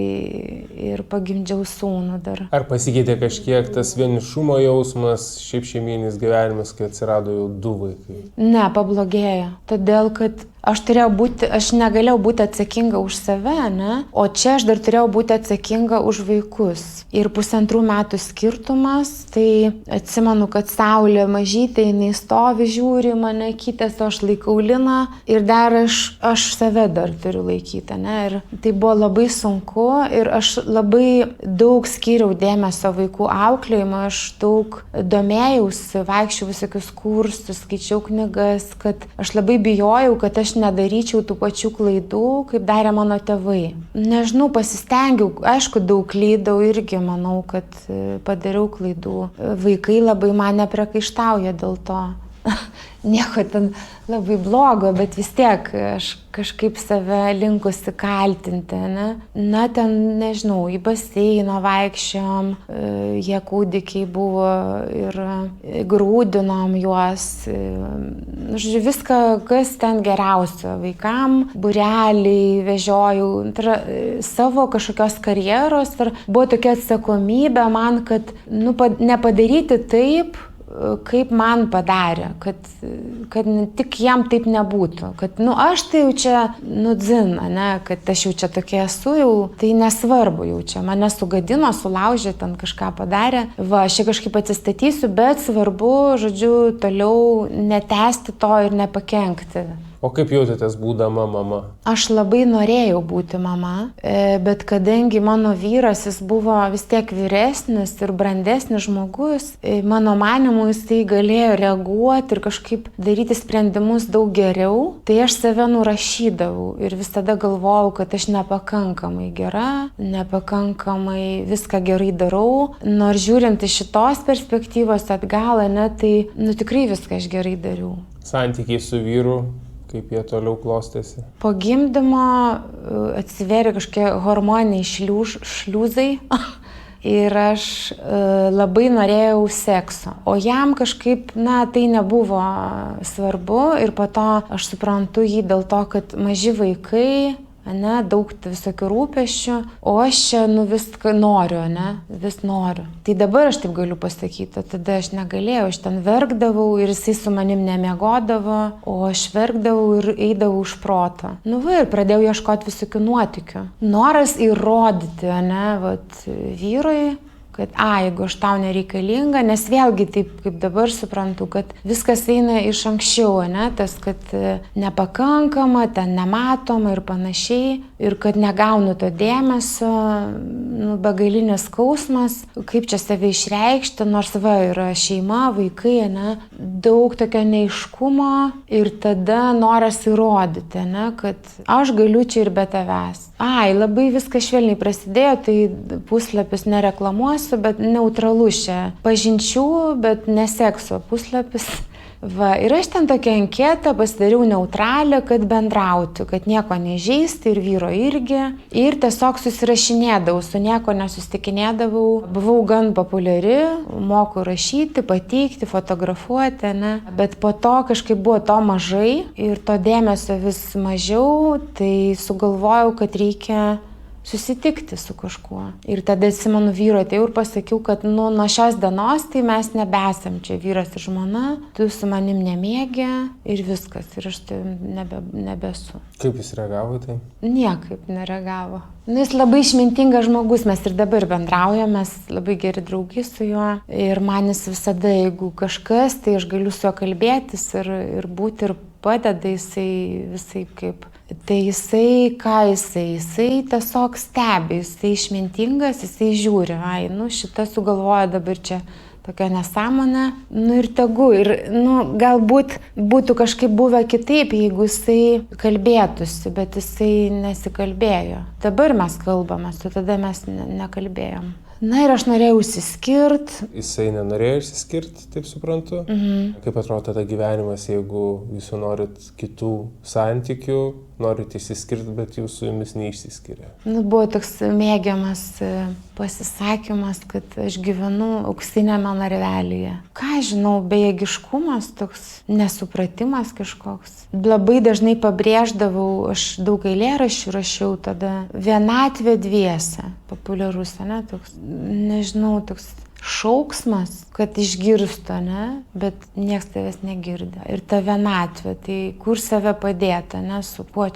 ir pagimdžiau sūnų dar. Ar pasikeitė kažkiek tas vienišumo jausmas, šiaip šeiminis gyvenimas, kai atsirado jau 2 vaikai? Ne, pablogėjo. Todėl, kad aš negalėjau būti atsakinga už save, o čia aš dar turėjau būti atsakinga už vaikus. Ir 1,5 metų skirtumas, tai atsimenu, kad Saulė mažytė, jinai stovi, žiūri mane, kitės, o aš laikau Liną ir dar aš save dar turiu laikyti. Ir tai buvo labai sunku ir aš labai daug skyriau dėmesio vaikų auklėjimui, aš daug domėjausi, vaikščiau visokius kursus, skaičiau knygas, kad aš labai bijojau, kad aš nedaryčiau tų pačių klaidų, kaip darė mano tėvai. Nežinau, pasistengiau, aišku, daug klydau irgi, manau, kad padariau klaidų. Vaikai labai man nepriekaištauja dėl to. Nieko ten labai blogo, bet vis tiek aš kažkaip save linkusi kaltinti, ten, nežinau, į baseiną vaikščiom, jie kūdikiai buvo ir grūdinom juos. Žodžiu, viską, kas ten geriausio. Vaikam, būreliai, vežiojau, savo kažkokios karjeros ir buvo tokia atsakomybė man, kad nepadaryti taip, kaip man padarė, kad tik jam taip nebūtų. Kad, aš tai jau čia, dzin, ne, kad aš jau čia tokia esu, jau tai nesvarbu jau čia. Mane sugadino, sulaužė, ten kažką padarė. Va, aš čia kažkaip atsistatysiu, bet svarbu, žodžiu, toliau netęsti to ir nepakenkti. O kaip jautėtės būdama mama? Aš labai norėjau būti mama, bet kadangi mano vyras, jis buvo vis tiek vyresnis ir brandesnis žmogus, mano manimu, jis tai galėjo reaguoti ir kažkaip daryti sprendimus daug geriau, tai aš save nurašydavau ir visada galvojau, kad aš nepakankamai gera, nepakankamai viską gerai darau, nors žiūrint iš šitos perspektyvos atgal, ne, tai tikrai viską aš gerai dariau. Santykiai su vyru, kaip jie toliau klostėsi? Po gimdymo atsiverė kažkokie hormoniniai šliuzai ir aš labai norėjau sekso. O jam kažkaip, tai nebuvo svarbu ir po to aš suprantu jį dėl to, kad maži vaikai, daug visokių rūpesčių, o aš čia viską noriu, vis noriu. Tai dabar aš taip galiu pasakyti, tada aš negalėjau, aš ten verkdavau ir jisai su manim nemiegodavo, o aš verkdavau ir eidavau už protą. Ir pradėjau ieškoti visokių nuotykių. Noras įrodyti, vyrui, kad, jeigu aš tau nereikalinga, nes vėlgi taip, kaip dabar suprantu, kad viskas eina iš anksčiau, tas, kad nepakankama, ten nematoma ir panašiai, ir kad negaunu to dėmesio, begalinis skausmas, kaip čia save išreikšti, nors yra šeima, vaikai, daug tokio neaiškumo ir tada noras įrodyti, kad aš galiu čia ir be tavęs. Labai viskas švelniai prasidėjo, tai puslapis nereklamuosiu, bet neutralus čia. Pažinčių, bet ne sekso puslapis. Ir aš ten tokią anketą pasidariau neutralią, kad bendrauti, kad nieko nežeisti ir vyro irgi. Ir tiesiog susirašinėdavau, su nieko nesusitikinėdavau. Buvau gan populiari, moku rašyti, pateikti, fotografuoti, Bet po to kažkaip buvo to mažai ir to dėmesio vis mažiau, tai sugalvojau, kad reikia susitikti su kažkuo. Ir tada atsimenu vyro atėjau ir pasakiau, kad nuo šios dienos tai mes nebesam čia vyras ir žmona, tu su manim nemėgi ir viskas. Ir aš tai nebesu. Kaip jis reagavo tai? Niekaip nereagavo. Jis labai išmintingas žmogus, mes ir dabar bendraujam, mes labai geri draugai su juo. Ir man jis visada, jeigu kažkas, tai aš galiu su juo kalbėtis ir būti ir padeda jisai visai kaip. Tai jisai tiesiog stebi, jisai išmintingas, jisai žiūri, šitą sugalvoja dabar čia tokia nesąmonė, ir tegu, ir galbūt būtų kažkaip buvę kitaip, jeigu jisai kalbėtųsi, bet jisai nesikalbėjo. Dabar mes kalbame, o tada mes nekalbėjom. Ir aš norėjau išsiskirti. Jisai nenorėjo išsiskirti, taip suprantu. Kaip atrodo tada gyvenimas, jeigu jūs norit kitų santykių, norit išsiskirti, bet jūs su jumis neišsiskiria? Buvo toks mėgiamas pasisakymas, kad aš gyvenu auksinėme narvelyje. Ką žinau, bejėgiškumas, toks nesupratimas kažkoks. Labai dažnai pabrėždavau, aš daug eilėraščių rašiau tada, vienatvė dviese, populiarus, toks, nežinau, toks šauksmas, kad išgirstu, bet nieks tavęs negirdi. Ir ta vienatvė, tai kur save padėti, su kuo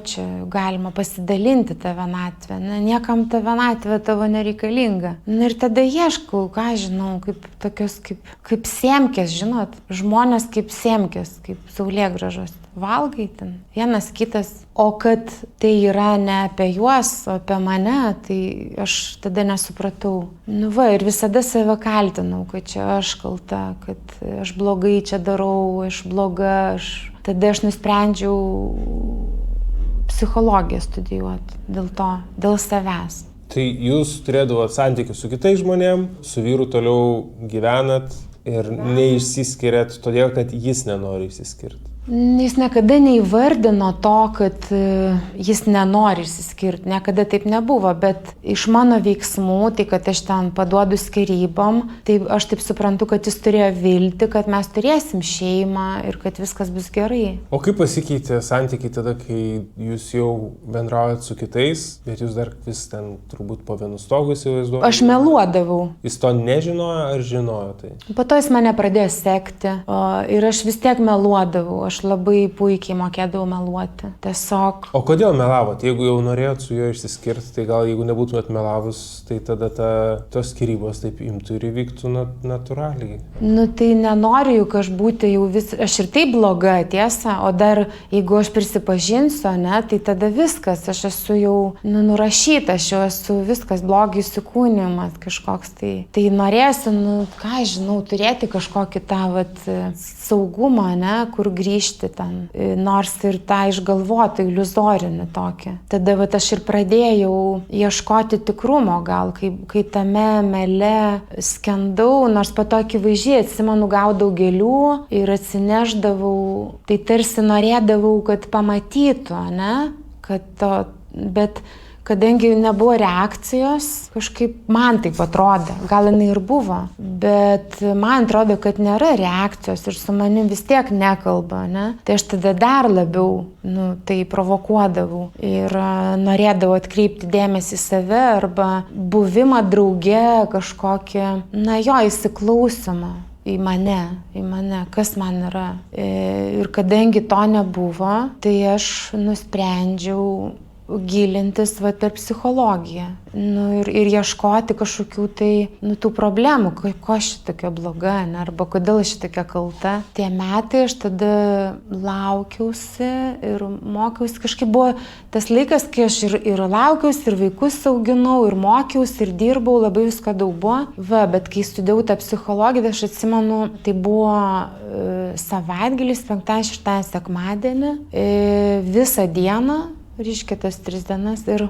čia galima pasidalinti tą vienatvę, niekam ta vienatvė tavo nereikalinga. Ir tada ieškau, ką žinau, kaip tokios, kaip semkės, žinot, žmonės kaip semkės, kaip saulėgrąžos. Valgai ten, vienas kitas. O kad tai yra ne apie juos, o apie mane, tai aš tada nesupratau. Ir visada save kaltinau, kad čia aš kalta, kad aš blogai čia darau, aš bloga, Tada aš nusprendžiau psichologiją studijuoti dėl savęs. Tai jūs turėdavot santykius su kitais žmonėm, su vyru toliau gyvenat ir neišsiskiriat, todėl kad jis nenori išsiskirti. Jis niekada neįvardino to, kad jis nenori išsiskirti, niekada taip nebuvo, bet iš mano veiksmų, tai kad aš ten paduodu skyrybom, tai aš taip suprantu, kad jis turėjo viltį, kad mes turėsim šeimą ir kad viskas bus gerai. O kaip pasikeitė santykiai tada, kai jūs jau bendraujat su kitais, bet jūs dar vis ten turbūt po vienu stogu įsivaizduojate? Aš meluodavau. Jis to nežinojo ar žinojo tai? Po to jis mane pradėjo sekti ir aš vis tiek meluodavau. Aš labai puikiai mokėdavau meluoti. Tiesiog. O kodėl melavot? Jeigu jau norėjot su juo išsiskirti, tai gal jeigu nebūtumėt melavus, tai tada tos skyrybos taip imtų ir įvyktų natūraliai. Nu tai nenoriu juk aš būti jau aš ir taip bloga, tiesa, o dar jeigu aš prisipažinsiu, ne, tai tada viskas, aš esu jau nurašyta, aš jau esu viskas blogis įsikūnimas kažkoks tai. Tai norėsiu, ką žinau, turėti kažkokį tą saugumą, ne, kur grįžti ten, nors ir tą išgalvotą iliuzorinį tokį. Tada aš ir pradėjau ieškoti tikrumo gal, kai tame mele skendau, nors po to akivaizdžiai atsimenu gaudau gėlių ir atsineždavau, tai tarsi norėdavau, kad pamatytų, ne, bet kadangi nebuvo reakcijos, kažkaip man taip atrodė, gal jinai ir buvo, bet man atrodo, kad nėra reakcijos ir su manim vis tiek nekalba, ne? Tai aš tada dar labiau tai provokuodavau ir norėdavau atkreipti dėmesį į save arba buvimą drauge kažkokį, jo įsiklausimą. Į mane, kas man yra. Ir kadangi to nebuvo, tai aš nusprendžiau gilintis per psichologiją. Ir ieškoti kažkokių tų problemų, ko aš tokia bloga, ne, arba kodėl aš tokia kalta. Tie metai aš tada laukiausi ir mokiausi. Kažkaip buvo tas laikas, kai aš ir laukiausi, ir vaikus auginau, ir mokiausi, ir dirbau, labai visko daug buvo. Bet kai studijavau tą psichologiją, aš atsimenu, tai buvo savaitgalis, 5-6 sekmadienį, visą dieną, reiškia tas 3 dienas ir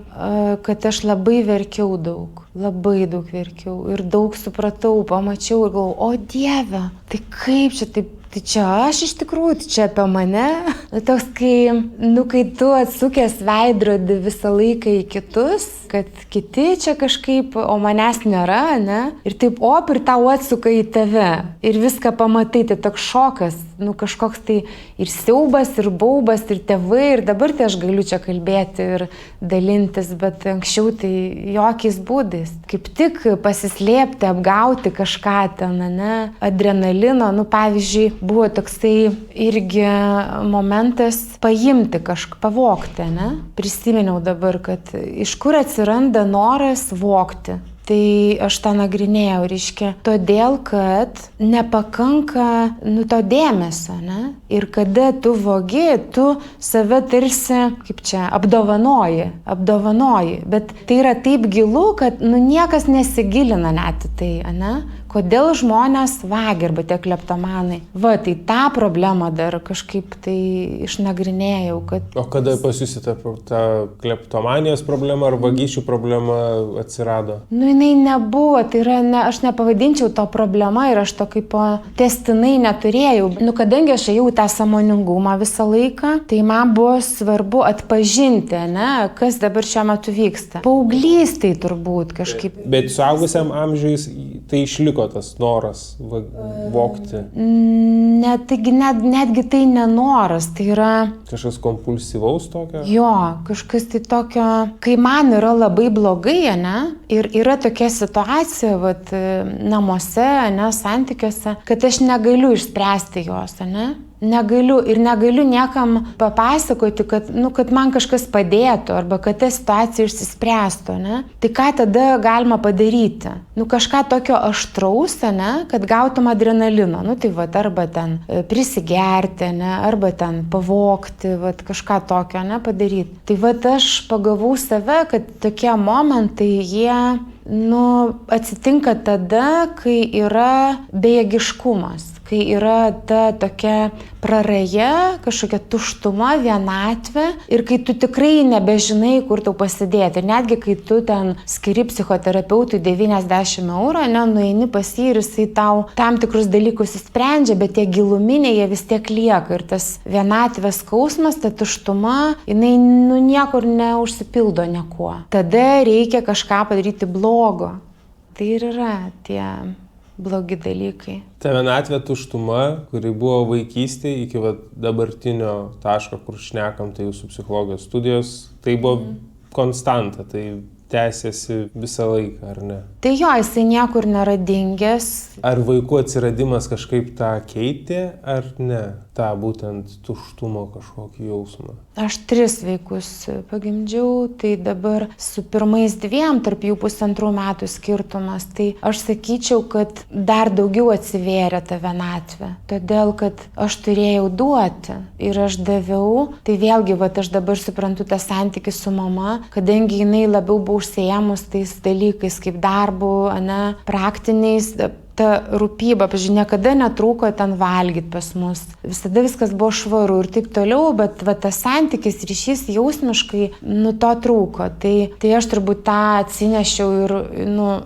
kad aš labai verkiau daug, labai daug verkiau ir daug supratau, pamačiau ir galvojau, o Dieve, tai kaip čia taip, tai čia aš iš tikrųjų, tai čia apie mane. Toks, kai tu atsukęs veidrodį visą laiką į kitus, kad kiti čia kažkaip, o manęs nėra, ne? Ir taip, ir tau atsuka į tave. Ir viską pamatai, tai toks šokas, kažkoks tai ir siaubas, ir baubas, ir tėvai, ir dabar tai aš galiu čia kalbėti ir dalintis, bet anksčiau tai jokiais būdais. Kaip tik pasislėpti, apgauti kažką ten, ne? Adrenalino, pavyzdžiui, buvo toksai irgi momentas paimti kažką, pavogti, ne? Prisiminiau dabar, kad iš kur atsiranda noras vogti. Tai aš tą nagrinėjau, reiškia, todėl, kad nepakanka to dėmesio, ne? Ir kada tu vogi, tu save tarsi, kaip čia, apdovanoji, bet tai yra taip gilu, kad niekas nesigilina net į tai, ne? Kodėl žmonės vagia arba tie kleptomanai. Tai tą problemą dar kažkaip tai išnagrinėjau, kad... O kada pas jūs ta kleptomanijos problema ar vagysčių problema atsirado? Jinai nebuvo, tai yra, aš nepavadinčiau to problema ir aš to kaip testinai neturėjau. Kadangi aš ėjau tą sąmoningumą visą laiką, tai man buvo svarbu atpažinti, ne, kas dabar šiuo metu vyksta. Paauglystėj turbūt kažkaip. Bet suaugusiam amžiui tai išliko tas noras vogti? Netgi tai nenoras, tai yra... Kažkas kompulsyvaus tokio? Jo, kažkas tai tokio, kai man yra labai blogai, ne, ir yra tokia situacija, namuose, ne, santykiuose, kad aš negaliu išspręsti jos, ne. Negaliu niekam papasakoti, kad man kažkas padėtų arba kad ta situacija išsispręstų, ne? Tai ką tada galima padaryti? Kažką tokio aštraus, ne? Kad gautum adrenalino. Tai arba ten prisigerti, ne? Arba ten pavogti, kažką tokio, ne? Padaryti. Tai aš pagavau save, kad tokie momentai jie atsitinka tada, kai yra bejėgiškumas, Tai yra ta tokia praraja, kažkokia tuštuma, vienatvė ir kai tu tikrai nebežinai, kur tau pasidėti. Ir netgi kai tu ten skiri psichoterapeutui 90 eurų, nueini pas jį ir jisai tau tam tikrus dalykus įsprendžia, bet tie giluminiai jie vis tiek lieka. Ir tas vienatvės skausmas, ta tuštuma, jinai niekur neužsipildo niekuo. Tada reikia kažką padaryti blogo. Tai ir yra tie blogi dalykai. Ta vienatvė tuštuma, kuri buvo vaikystėje iki dabartinio taško, kur šnekam, tai jūsų psichologijos studijos, tai buvo konstanta, tai tęsiasi visą laiką, ar ne? Tai jo, jisai niekur nėra dingęs. Ar vaikų atsiradimas kažkaip tą keitė, ar ne? tą būtent tuštumo kažkokį jausmą? Aš 3 vaikus pagimdžiau, tai dabar su pirmais 2, tarp jų 1,5 metų skirtumas, tai aš sakyčiau, kad dar daugiau atsivėrė ta vienatvė, todėl kad aš turėjau duoti ir aš daviau, tai vėlgi, aš dabar suprantu tą santykį su mama, kadangi jinai labiau buvo užsiėmus tais dalykais kaip darbu, praktiniais, ta rūpyba, pažiūrėjau, niekada netrūko ten valgyti pas mus. Visada viskas buvo švaru ir taip toliau, bet tas santykis, ryšys jausmiškai, to trūko. Tai aš turbūt tą atsinešiau ir,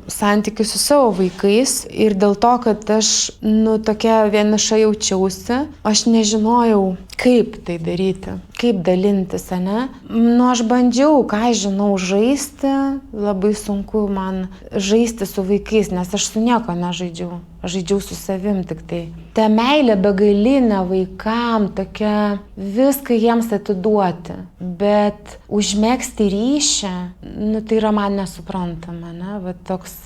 santykių su savo vaikais. Ir dėl to, kad aš, tokia vieniša jaučiausi, aš nežinojau, kaip tai daryti, kaip dalintis, aš bandžiau, ką aš žinau, žaisti, labai sunku man žaisti su vaikais, nes aš su nieko nežaidžiau. Aš žaidžiau su savim tik tai. Ta meilė begalinė vaikam, tokia viską jiems atiduoti, bet užmegzti ryšį, tai yra man nesuprantama, toks.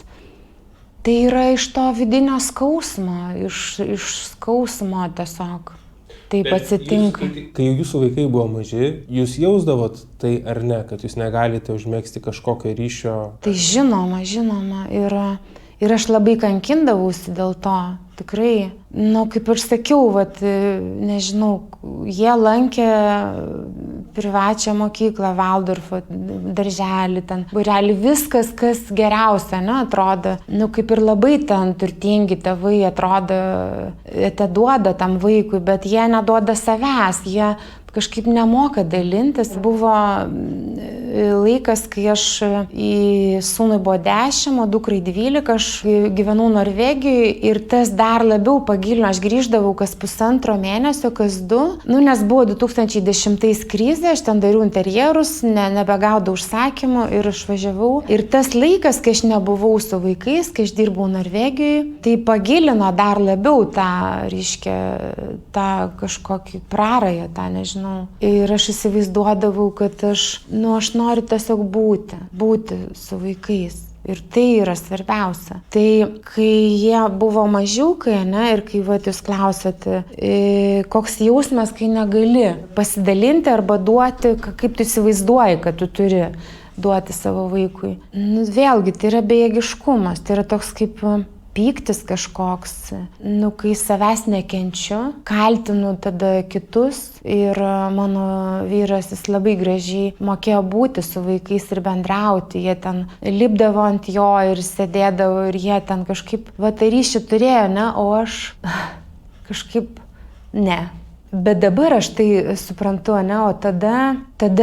Tai yra iš to vidinio skausmo, iš skausmo tiesiog. Taip atsitinka. Kai jūsų vaikai buvo maži, jūs jausdavot tai ar ne, kad jūs negalite užmegzti kažkokio ryšio? Tai žinoma. Ir aš labai kankindavausi dėl to, tikrai. Kaip ir sakiau, nežinau, jie lankė privačią mokyklą, Valdorfo darželį, ten būrelį, viskas, kas geriausia, atrodo. Kaip ir labai ten turtingi tėvai, atrodo, atiduoda tam vaikui, bet jie neduoda savęs, jie kažkaip nemoka dalintis. Buvo laikas, kai aš sūnui buvo 10, o dukrai 12, aš gyvenau Norvegijoje ir tas dar labiau pagilino. Aš grįždavau kas 1,5 mėnesio, kas 2, nes buvo 2010 krizė, aš ten dariau interjerus, nebegaudavau užsakymų ir išvažiavau. Ir tas laikas, kai aš nebuvau su vaikais, kai aš dirbau Norvegijoje, tai pagilino dar labiau tą, reiškia, tą kažkokį prarają, tą nežinau. Ir aš įsivaizduodavau, kad aš noriu tiesiog būti su vaikais. Ir tai yra svarbiausia. Tai kai jie buvo mažiukai, ir kai jūs klausėte, koks jausmas, kai negali pasidalinti arba duoti, kaip tu įsivaizduoji, kad tu turi duoti savo vaikui. Vėlgi, tai yra bejėgiškumas, tai yra toks kaip pyktis kažkoks, kai savęs nekenčiu, kaltinu tada kitus ir mano vyras, jis labai gražiai mokėjo būti su vaikais ir bendrauti, jie ten lipdavo ant jo ir sėdėdavo ir jie ten kažkaip ryšį turėjo, o aš kažkaip ne. Bet dabar aš tai suprantu, o tada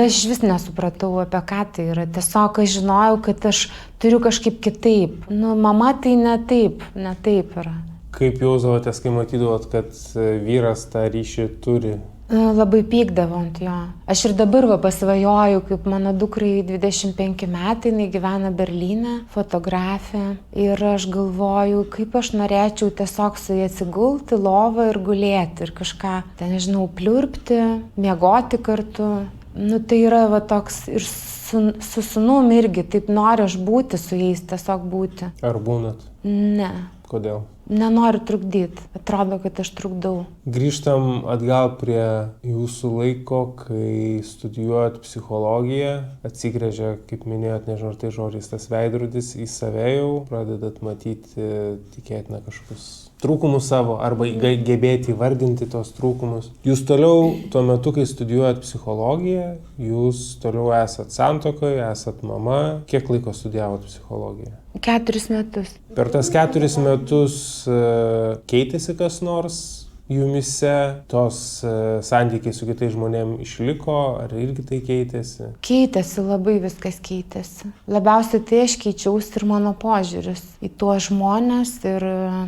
aš vis nesupratau, apie ką tai yra. Tiesiog aš žinojau, kad aš turiu kažkaip kitaip. Mama tai ne taip yra. Kaip jausdavotės, kai matydavot, kad vyras tą ryšį turi? Labai pykdavo ant jo. Aš ir dabar pasvajoju, kaip mano dukrai 25 metai, jinai gyvena Berlyne, fotografė. Ir aš galvoju, kaip aš norėčiau tiesiog su jie atsigulti lovą ir gulėti ir kažką, nežinau, pliurpti, miegoti kartu. Tai yra toks ir su sūnum irgi, taip noriu aš būti su jais, tiesiog būti. Ar būnat? Ne. Kodėl? Nenoriu trukdyti. Atrodo, kad aš trukdau. Grįžtam atgal prie jūsų laiko, kai studijuojat psichologiją, atsigręžia, kaip minėjot, nežinau, ar tai žodžiais, tas veidrodis į save jau, pradedat matyti, tikėtina, kažkokius trūkumus savo arba gebėti įvardinti tos trūkumus. Jūs toliau, tuo metu, kai studijuojat psichologiją, jūs toliau esat santuokoje, esat mama. Kiek laiko studijavot psichologiją? 4 metus. Per Per tas 4 metus keitėsi kas nors jumyse, tos santykiai su kitais žmonėmis išliko, ar irgi tai keitėsi? Keitėsi, labai viskas keitėsi. Labiausiai tai aš keičiausi ir mano požiūris į tuos žmonės ir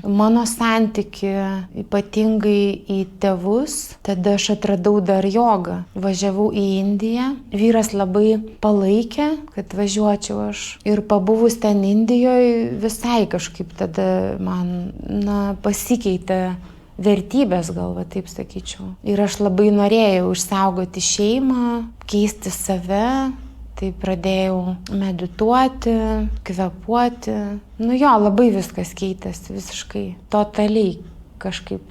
mano santyki, ypatingai į tėvus. Tada aš atradau dar jogą. Važiavau į Indiją, vyras labai palaikė, kad važiuočiau aš. Ir pabuvus ten Indijoje visai kažkaip tada man pasikeitė vertybės, gal va taip sakyčiau. Ir aš labai norėjau išsaugoti šeimą, keisti save, tai pradėjau medituoti, kvėpuoti. Labai viskas keitėsi, visiškai, totaliai kažkaip.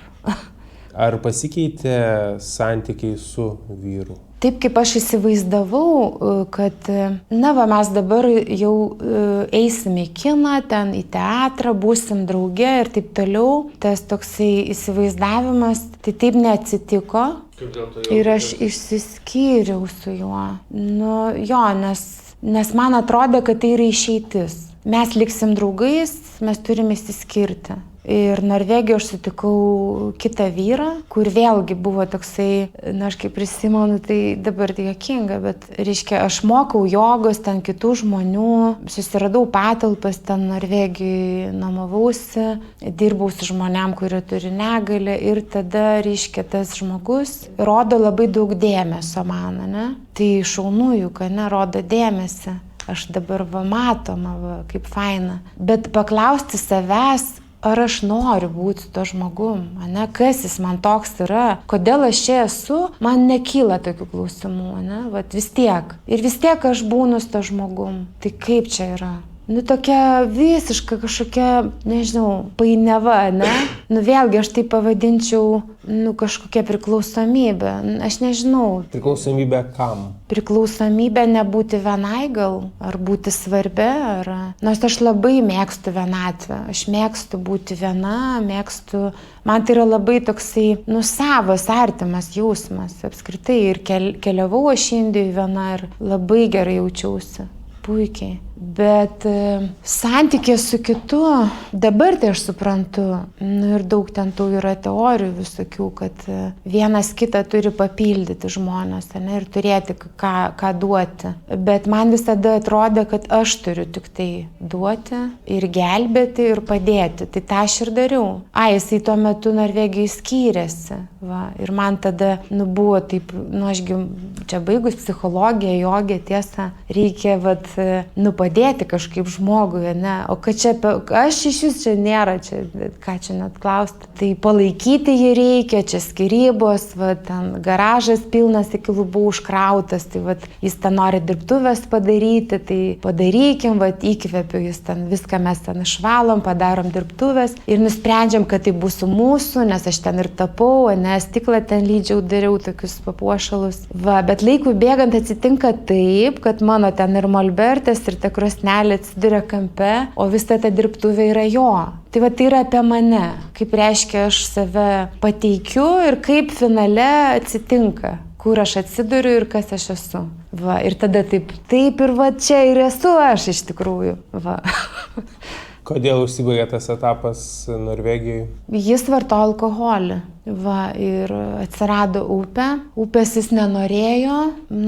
Ar pasikeitė santykiai su vyru? Taip kaip aš įsivaizdavau, kad mes dabar jau eisim į kiną, ten į teatrą, būsim drauge ir taip toliau. Tas toksai įsivaizdavimas, tai taip neatsitiko. Ir aš išsiskyriau su juo. Nes man atrodė, kad tai yra išeitis. Mes liksim draugais, mes turime išsiskirti. Ir Norvegijoje aš sutikau kitą vyrą, kur vėlgi buvo toksai, aš kaip prisimenu, tai dabar tai juokinga, bet reiškia, aš mokau jogos, ten kitų žmonių, susiradau patalpas, ten Norvegijoje nuomavausi, dirbau su žmonėm, kurie turi negalią ir tada, reiškia, tas žmogus rodo labai daug dėmesio man, ne? Tai šaunu juk, ne, rodo dėmesį. Aš dabar matoma, kaip faina. Bet paklausti savęs, ar aš noriu būti su to žmogum, ne? Kas jis man toks yra, kodėl aš čia esu, man nekyla tokių klausimų, ne? Vis tiek. Ir vis tiek aš būnu su to žmogum. Tai kaip čia yra? Tokia visiška kažkokia, nežinau, painiava, ne? Vėlgi aš tai pavadinčiau, kažkokia priklausomybė. Aš nežinau. Priklausomybė kam? Priklausomybė nebūti vienai gal, ar būti svarbi, ar... Nors aš labai mėgstu vienatvę. Aš mėgstu būti viena, man tai yra labai toksai, savas, artimas jausmas. Apskritai ir keliavau aš Indijoje viena ir labai gerai jaučiausi. Puikiai. Bet santykė su kitu, dabar tai aš suprantu, ir daug ten tų yra teorijų visokių, kad vienas kitą turi papildyti žmonės, ne, ir turėti ką duoti. Bet man visada atrodė, kad aš turiu tik tai duoti ir gelbėti ir padėti. Tai tą aš ir dariau. Jisai tuo metu Norvegijai skyrėsi. Ir man tada buvo taip, ašgi čia baigus psichologiją, jogę, tiesą, reikia padėti kažkaip žmogui, ne? O kad čia, aš iš jis čia nėra, čia, ką čia net klausti. Tai palaikyti jį reikia, čia skyrybos, ten garažas pilnas iki lubų užkrautas, tai jis ten nori dirbtuvės padaryti, tai padarykim, įkvepiu, jis ten viską mes ten išvalom, padarom dirbtuvės ir nusprendžiam, kad tai bus mūsų, nes aš ten ir tapau, ne, stiklą ten lydžiau, dariau tokius papuošalus. Bet laikui bėgant atsitinka taip, kad mano ten ir molbertas, ir ta krosnelė atsiduria kampe, o visa ta dirbtuvė yra jo. Tai tai yra apie mane, kaip reiškia aš save pateikiu ir kaip finale atsitinka, kur aš atsiduriu ir kas aš esu. Ir tada taip ir čia ir esu aš iš tikrųjų. Kodėl užsibaigė tas etapas Norvegijoje? Jis vartojo alkoholį. Ir atsirado upė. Upės jis nenorėjo.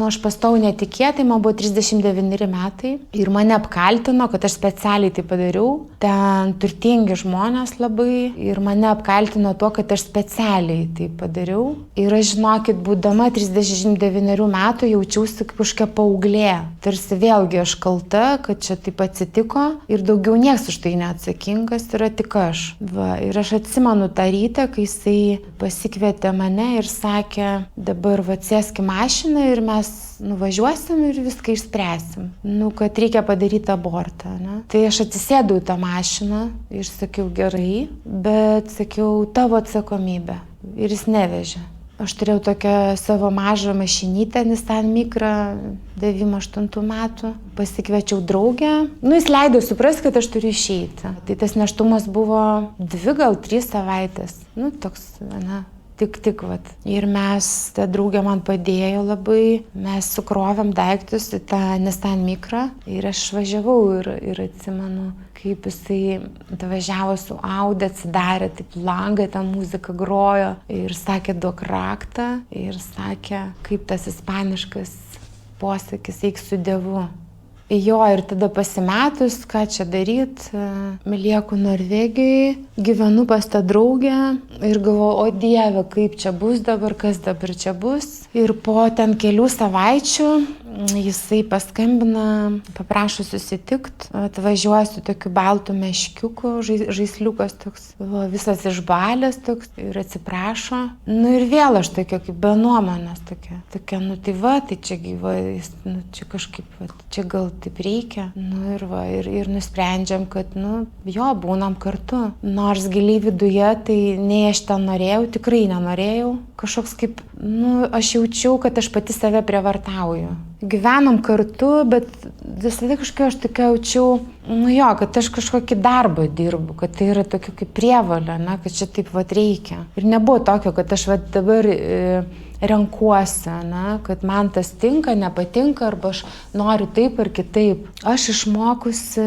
Aš pastojau netikėtai, man buvo 39 metai. Ir mane apkaltino, kad aš specialiai tai padariau. Ten turtingi žmonės labai. Ir mane apkaltino tuo, kad aš specialiai tai padariau. Ir aš, žinokit, būdama 39 metų jaučiausi kaip kažkokia paauglė. Tarsi vėlgi aš kalta, kad čia taip atsitiko. Ir daugiau niekas už tai neatsakingas, yra tik aš. Ir aš atsimenu tą rytą, kai jisai pasikvietė mane ir sakė, dabar sėsk į mašiną ir mes nuvažiuosim ir viską išspręsim. Kad reikia padaryti abortą. Ne? Tai aš atsisėdau į tą mašiną ir sakiau gerai, bet sakiau tavo atsakomybė. Ir jis nevežė. Aš turėjau tokią savo mažą mašinytę, Nissan Micra, 98 metų. Pasikviečiau draugę. Jis leido suprasti, kad aš turiu išeiti. Tai tas nėštumas buvo 2 gal 3 savaitės. Toks, ne, tik vat. Ir mes, ta draugė man padėjo labai, mes sukrovėm daiktus į tą Nissan Micra ir aš važiavau ir atsimenu, kaip jisai važiavo su Audi, atsidarė taip langą, ten muzika grojo ir sakė, duok raktą ir sakė, kaip tas ispaniškas posakis, eik su Dievu. Jo, ir tada pasimetus, ką čia daryt, lieku Norvegijai, gyvenu pas tą draugę ir galvoju, o Dieve, kaip čia bus dabar, kas dabar čia bus. Ir po ten kelių savaičių jisai paskambina, paprašo susitikt, atvažiuoja su tokiu baltu meškiuku, žaisliukas toks, visas išbalęs toks ir atsiprašo. Nu ir vėl aš tokia kaip be nuomonės tokia, nu tai va, tai čia gyva, nu čia kažkaip, va, čia gal taip reikia. Nu ir va, ir nusprendžiam, kad, nu, jo, būnam kartu. Nors giliai viduje, tai nei aš ten norėjau, tikrai nenorėjau. Kažkoks kaip, nu, aš jaučiau, kad aš pati save prievartauju. Gyvenom kartu, bet visada kažkaip aš tokia jaučiau, nu jo, kad aš kažkokį darbą dirbu, kad tai yra tokia kaip prievalė, ne, kad čia taip vat reikia. Ir nebuvo tokio, kad aš vat dabar renkuosi, ne, kad man tas tinka, nepatinka, arba aš noriu taip ar kitaip. Aš išmokusi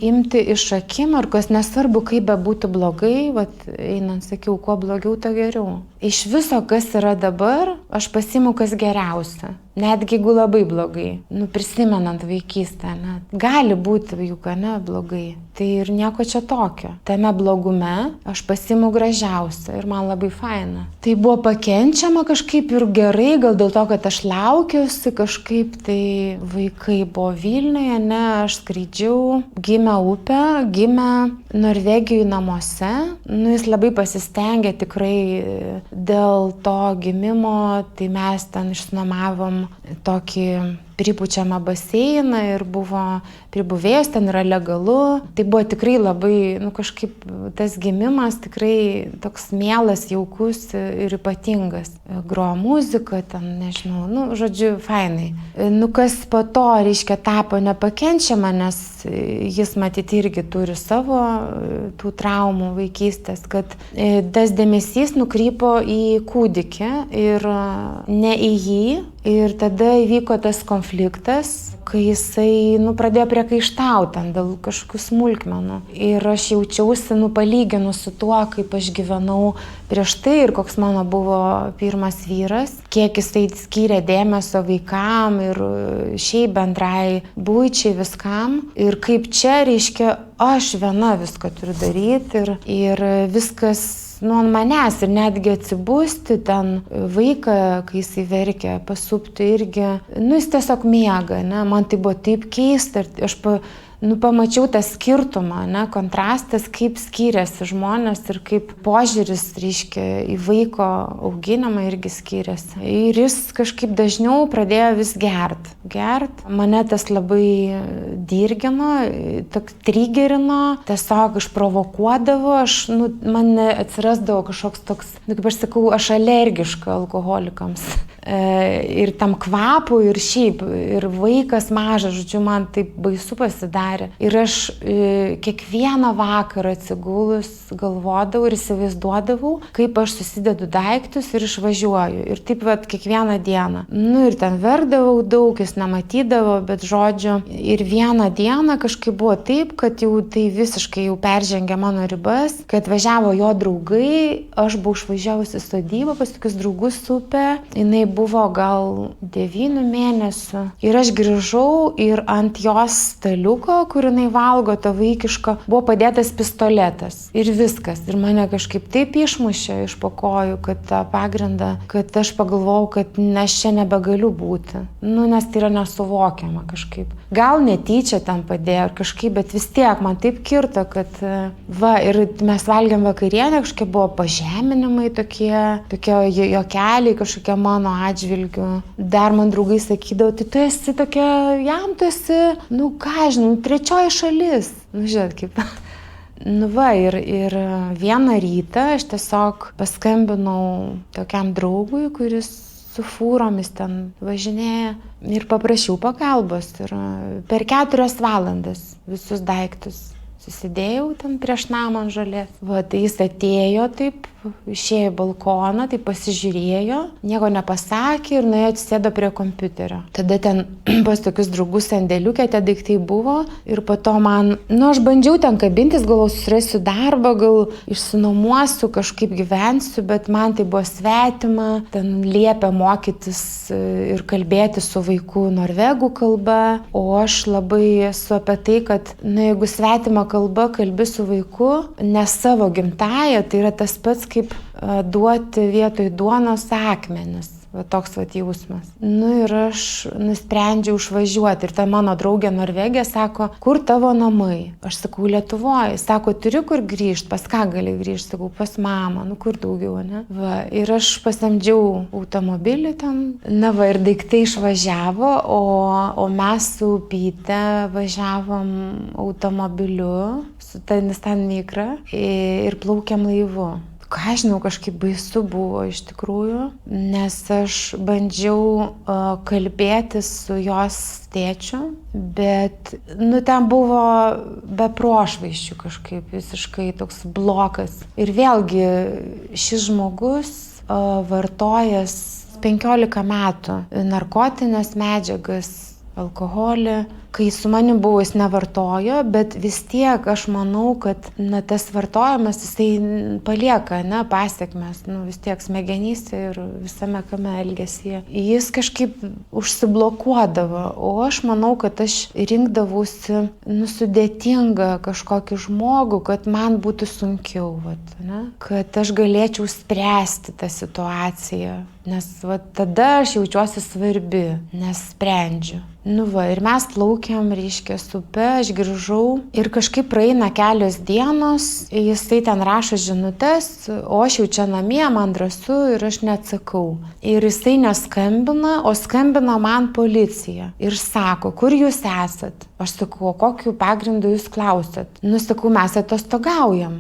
imti iš akimirkos, nesvarbu, kaip bebūtų blogai, vat einant sakiau, kuo blogiau, to geriau. Iš viso, kas yra dabar, aš pasiimu kas geriausia. Netgi jeigu labai blogai, nu prisimenant vaikystę, ne, gali būti juk, ne, blogai. Tai ir nieko čia tokio. Tame blogume aš pasiimu gražiausią ir man labai faina. Tai buvo pakenčiama kažkaip ir gerai, gal dėl to, kad aš laukiausi kažkaip, tai vaikai buvo Vilniuje, ne, aš skraidžiau, gimė upė, gimė Norvegijoje namuose. Nu, jis labai pasistengė tikrai dėl to gimimo, tai mes ten išsinuomavom tokį pripučiamą baseiną ir buvo pribuvėjęs, ten yra legalu. Tai buvo tikrai labai, nu kažkaip tas gimimas tikrai toks mielas, jaukus ir ypatingas. Grojo muzika, ten nežinau, nu žodžiu, fainai. Nu kas po to, reiškia, tapo nepakenčiama, nes jis matyti irgi turi savo tų traumų vaikystės, kad tas dėmesys nukrypo į kūdikį ir ne į jį. Ir tada įvyko tas konfliktas, kai jisai, nu, pradėjo priekaištauti dėl kažkokių smulkmenų. Ir aš jaučiausi, nu, palyginus su tuo, kaip aš gyvenau prieš tai ir koks mano buvo pirmas vyras, kiek jisai skyrė dėmesio vaikam ir šiaip bendrai buičiai viskam. Ir kaip čia, reiškia, aš viena viską turiu daryti ir viskas nu ant manęs ir netgi atsibusti ten vaiką, kai jisai verkia, pasupti irgi, nu jis tiesiog miega, ne, man tai buvo taip keista ir aš pamačiau tą skirtumą, ne, kontrastas, kaip skiriasi žmonės ir kaip požiūris, reiškia, į vaiko auginimą irgi skiriasi. Ir jis kažkaip dažniau pradėjo vis gert. Mane tas labai dirgino, trigerino, tiesiog išprovokuodavo, man atsirasdavo kažkoks toks, kaip aš sakau, aš alergiška alkoholikams. Ir tam kvapui, ir šiaip, ir vaikas mažas, žodžiu, man taip baisu pasidarė. Ir aš kiekvieną vakarą atsigulus galvodavau ir įsivaizduodavau, kaip aš susidedu daiktus ir išvažiuoju. Ir taip vat kiekvieną dieną. Nu ir ten verkdavau daug, jis nematydavo, bet žodžiu. Ir vieną dieną kažkaip buvo taip, kad jau tai visiškai jau peržengė mano ribas, kad atvažiavo jo draugai, aš buvau išvažiavusi sodybą pas tokius draugus upę, jinai buvo gal 9 mėnesių. Ir aš grįžau ir ant jos staliuko, kur jinai valgo, to vaikiško, buvo padėtas pistoletas. Ir viskas. Ir mane kažkaip taip išmušė iš po kojų, kad tą pagrindą, kad aš pagalvojau, kad aš čia nebegaliu būti. Nu, nes tai yra nesuvokiama kažkaip. Gal netyčia ten padėjo ar kažkaip, bet vis tiek man taip kirto, kad va, ir mes valgėm vakarienę, kažkaip buvo pažeminimai tokie juokeliai kažkokie mano atžvilgiu. Dar man draugai sakydavo, tai tu esi tokia, jam tu esi, nu ką žinau, trečioji šalis. Nu, žiūrėt, kaip. Nu va, ir vieną rytą aš tiesiog paskambinau tokiam draugui, kuris su fūromis ten važinėja ir paprašiau pagalbos. Ir per 4 valandas visus daiktus susidėjau ten prieš namą ant žolės. Va, tai jis atėjo taip, išėjo į balkoną, tai pasižiūrėjo, nieko nepasakė ir nuėjo atsisėdo prie kompiuterio. Tada ten pas tokius draugus sandėliukė tie daiktai buvo ir po to man, aš bandžiau ten kabintis, galvoju, susirasiu darbą, gal išsinuomosiu, kažkaip gyvensiu, bet man tai buvo svetima, ten liepia mokytis ir kalbėti su vaiku norvegų kalba, o aš labai esu apie tai, kad jeigu svetima kalba kalbi su vaiku, ne savo gimtąją, tai yra tas pats kaip duoti vietoj duonos akmenis. Va, toks va jausmas. Ir aš nusprendžiau išvažiuoti. Ir ta mano draugė Norvegija sako, kur tavo namai? Aš sakau, Lietuvoje. Sako, turiu kur grįžti, pas ką gali grįžti? Sakau, pas mamą, kur daugiau, ne? Va, ir aš pasamdžiau automobilį ten. Ir daiktai išvažiavo, o mes su Pyte važiavom automobiliu su ta Nissan Micra ir plaukėm laivu. Ką žinau, kažkaip baisu buvo iš tikrųjų, nes aš bandžiau kalbėtis su jos tėčiu, bet ten buvo be prošvaisčių kažkaip visiškai toks blokas. Ir vėlgi šis žmogus vartojęs 15 metų narkotinės medžiagas, alkoholį, kai su manim buvo jis nevartojo, bet vis tiek aš manau, kad tas vartojimas jisai palieka pasiekmes, vis tiek smegenyse ir visame kame elgesyje. Jis kažkaip užsiblokuodavo, o aš manau, kad aš rinkdavausi sudėtingą kažkokį žmogų, kad man būtų sunkiau, kad aš galėčiau spręsti tą situaciją, nes tada aš jaučiuosi svarbi, nes sprendžiu. Ir mes plaukėm, reiškia, su upe, aš grįžau ir kažkaip praeina kelios dienos, jisai ten rašo žinutes, o aš jau čia namie, man drąsu ir aš neatsakau. Ir jisai neskambina, o skambina man policija ir sako, kur jūs esat? Aš sakau, kokiu pagrindu jūs klausėt? Sakau, mes atostogaujam.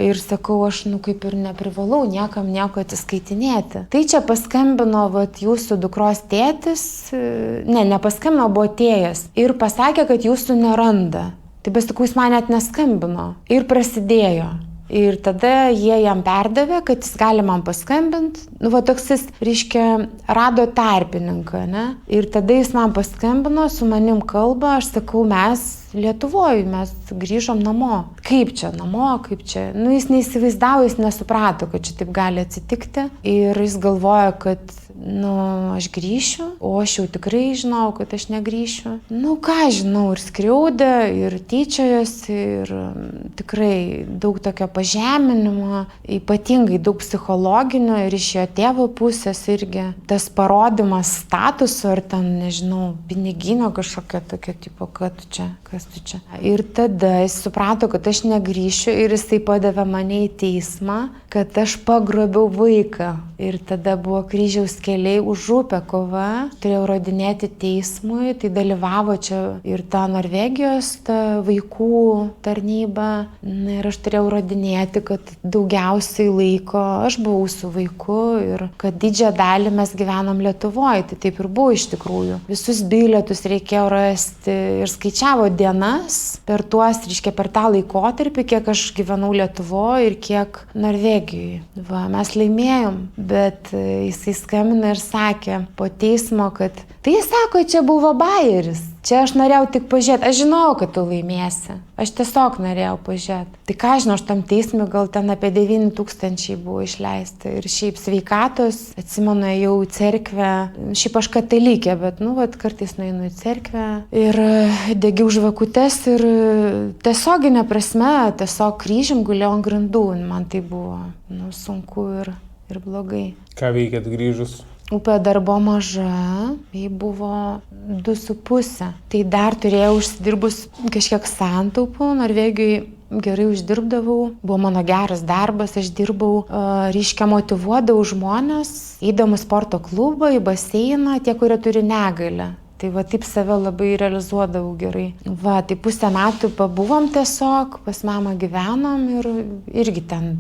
Ir sakau, aš kaip ir neprivalau niekam nieko atsiskaitinėti. Tai čia paskambino jūsų dukros tėtis, nepaskambino, buvo atėjęs ir pasakė, kad jūsų neranda. Tai besakau, jis man net neskambino. Ir prasidėjo. Ir tada jie jam perdavė, kad jis gali man paskambinti. Toks jis, reiškia, rado tarpininką, ne? Ir tada jis man paskambino, su manim kalba, aš sakau, mes Lietuvoje, mes grįžom namo. Kaip čia namo, kaip čia? Jis neįsivaizdavo, jis nesuprato, kad čia taip gali atsitikti. Ir jis galvoja, kad aš grįšiu, o aš jau tikrai žinau, kad aš negrįšiu. Ką žinau, ir skriaudė, ir tyčiojosi, ir tikrai daug tokio pažeminimo, ypatingai daug psichologinio ir iš jo tėvo pusės irgi. Tas parodimas statuso ar ten, nežinau, piniginio kažkokio tokio tipo, kad tu čia, kas tu čia. Ir tada jis suprato, kad aš negrįšiu ir jisai padavė mane į teismą, kad aš pagrobiau vaiką. Ir tada buvo kryžiaus keliai už upę kova, turėjau rodinėti teismui, tai dalyvavo čia ir ta Norvegijos ta vaikų tarnyba. Ir aš turėjau rodinėti, kad daugiausiai laiko aš buvau su vaiku ir kad didžiąją dalį mes gyvenom Lietuvoje, tai taip ir buvo iš tikrųjų. Visus bilietus reikėjo rasti ir skaičiavo dienas per tuos, reiškia, per tą laikotarpį, kiek aš gyvenau Lietuvoje ir kiek Norvegijoje. Mes laimėjom. Bet jisai skambina ir sakė po teismo, kad tai sako, čia buvo bajeris. Čia aš norėjau tik pažiūrėti. Aš žinau, kad tu laimėsi. Aš tiesiog norėjau pažiūrėti. Tai ką žinau, aš tam teismui gal ten apie 9 000 buvo išleista. Ir šiaip sveikatos, atsimenu, jau į cerkvę. Šiaip aš katalikė, bet, kartais nueinu į cerkvę. Ir degiau žvakutes ir tiesioginė prasme, tiesiog kryžium gulėjau ant grindų. Man tai buvo sunku ir blogai. Ką veikėt grįžus? Upė dar buvo maža, jai buvo 2,5. Tai dar turėjau užsidirbus kažkiek santaupų, Norvegijoje gerai uždirbdavau, buvo mano geras darbas, aš dirbau, reiškia motyvuodavau žmonės, eidama į sporto klubą, į baseiną, tie, kurie turi negalią. Tai taip save labai realizuodavau gerai. Tai 1,5 metų pabuvom tiesiog, pas mamą gyvenom ir irgi ten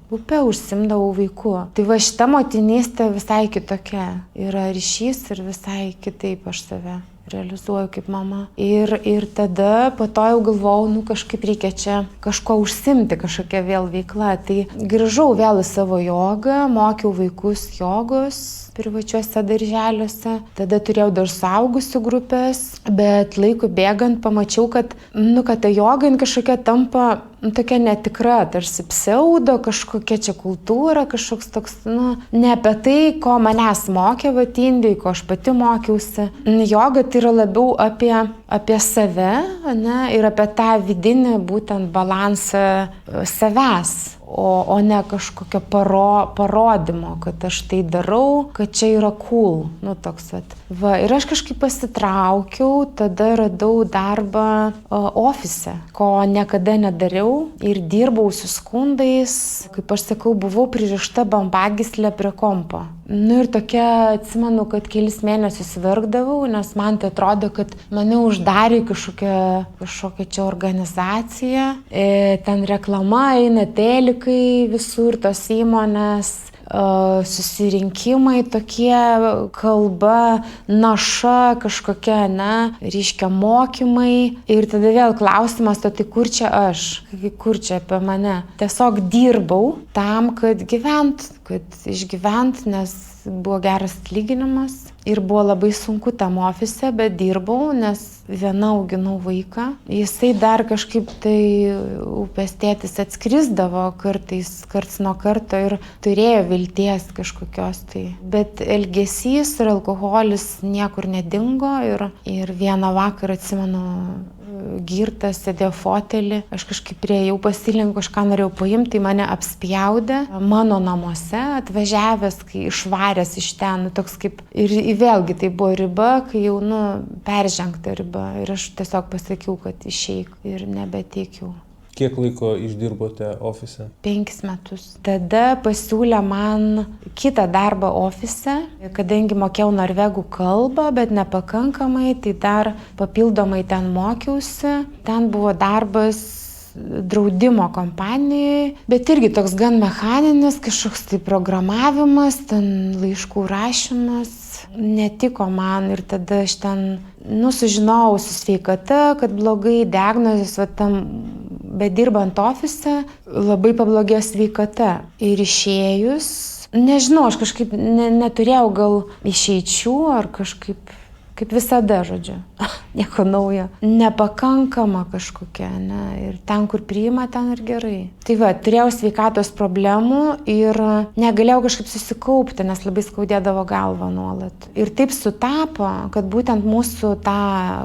upę užsimdavau vaiku. Tai šita motinystė visai kitokia. Yra ryšys ir visai kitaip aš save realizuoju kaip mama. Ir tada po to jau galvojau, kažkaip reikia čia kažko užsimti, kažkokia vėl veikla. Tai grįžau vėl į savo jogą, mokiau vaikus jogos privačiuose darželiuose. Tada turėjau dar suaugusių grupės, bet laikui bėgant pamačiau, kad ta joga kažkokia tampa tokia netikra, tarsi pseudo, kažkokia čia kultūra, kažkoks toks, ne apie tai, ko manęs mokė Indijai, ko aš pati mokiausi. Joga tai yra labiau apie save, ir apie tą vidinį būtent balansą savęs. O ne kažkokio parodymo, kad aš tai darau, kad čia yra cool. Toks ir aš kažkaip pasitraukiau, tada radau darbą ofise, ko niekada nedariau ir dirbau su skundais. Kaip aš sakau, buvau pririšta bambagyslė prie kompo. Ir tokia, atsimenu, kad kelis mėnesius verkdavau, nes man tai atrodo, kad mane uždarė kažkokia čia organizacija. Ten reklama eina, telikai visur, tos įmonės, susirinkimai tokie, kalba, naša kažkokia, reiškia mokymai. Ir tada vėl klausimas, tai kur čia aš, kur čia apie mane. Tiesiog dirbau tam, kad išgyvent, nes buvo geras atlyginimas. Ir buvo labai sunku tam ofise, bet dirbau, nes viena auginau vaiką. Jisai dar kažkaip tai upės tėtis atskrisdavo karts nuo karto ir turėjo vilties kažkokios tai. Bet elgesys ir alkoholis niekur nedingo ir vieną vakarą, atsimenu, girtas, sėdėjo fotelį, aš kažkaip priejau, pasilenkiau, kažką norėjau paimti, tai mane apspjaudė mano namuose, atvažiavęs, kai išvaręs iš ten, toks kaip, ir vėlgi tai buvo riba, kai jau, peržengta riba, ir aš tiesiog pasakiau, kad išeik ir nebeteikiau. Kiek laiko išdirbote ofise? 5 metus. Tada pasiūlė man kitą darbą ofise, kadangi mokėjau norvegų kalbą, bet nepakankamai, tai dar papildomai ten mokiausi. Ten buvo darbas draudimo kompanijai, bet irgi toks gan mechaninis, kažkoks tai programavimas, ten laiškų rašymas. Netiko man ir tada aš ten, sužinojau su sveikata, kad blogai diagnozės, tam bedirbant ofise, labai pablogėjo sveikata. Ir išėjus, nežinau, aš kažkaip neturėjau gal išeičių ar kažkaip, kaip visada, žodžiu, nieko naujo. Nepakankama kažkokia, ir ten, kur priima, ten ir gerai. Tai turėjau sveikatos problemų ir negalėjau kažkaip susikaupti, nes labai skaudėdavo galvą nuolat. Ir taip sutapo, kad būtent mūsų tą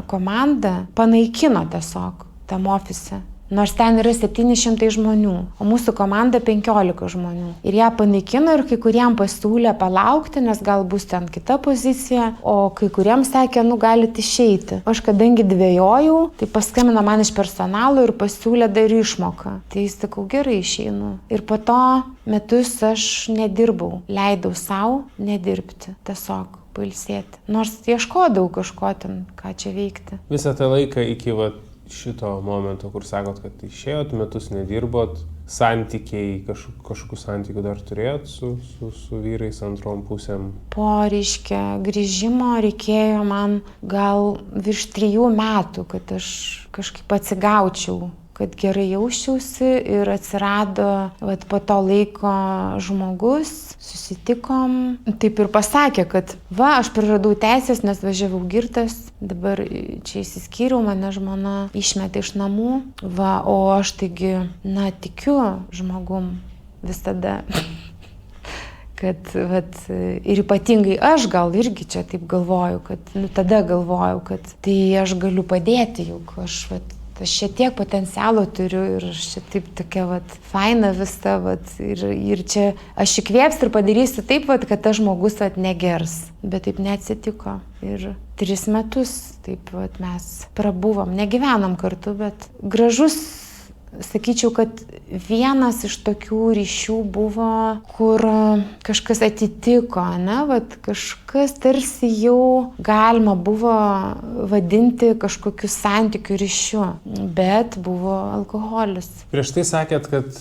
komandą panaikino tiesiog tam ofise. Nors ten yra 700 žmonių, o mūsų komanda 15 žmonių. Ir ją panaikino ir kai kuriem pasiūlė palaukti, nes gal bus ten kita pozicija, o kai kuriem sakė, galite išeiti. Aš kadangi dvejojau, tai paskambino man iš personalo ir pasiūlė dar išmoką. Tai sakau, gerai, išeinu. Ir po to metus aš nedirbau, leidau savo nedirbti, tiesiog pailsėti. Nors ieškodavau kažko ten, ką čia veikti. Visą tą laiką iki šito momento, kur sakot, kad išėjot, metus nedirbot, santykiai, kažkokių santykių dar turėjot su vyrais antrom pusėm? Po, grįžimo reikėjo man gal virš 3 metų, kad aš kažkaip atsigaučiau, kad gerai jausčiausi ir atsirado po to laiko žmogus, susitikom. Taip ir pasakė, kad aš praradau teisės, nes važiavau girtas, dabar čia įsiskyriau, mane žmona išmetė iš namų, o aš taigi, tikiu žmogum visada. Kad, ir ypatingai aš gal irgi čia taip galvoju, kad, tada galvojau, kad tai aš galiu padėti, juk aš čia tiek potencialo turiu ir aš čia taip tokia faina visa, ir čia aš įkvėpsiu ir padarysiu taip, kad tas žmogus negers. Bet taip neatsitiko. Ir 3 metus taip mes prabuvom, negyvenom kartu, bet gražus sakyčiau, kad vienas iš tokių ryšių buvo, kur kažkas atitiko, ne, vat kažkas tarsi jau galima buvo vadinti kažkokiu santykiu ryšiu, bet buvo alkoholis. Prieš tai sakėt, kad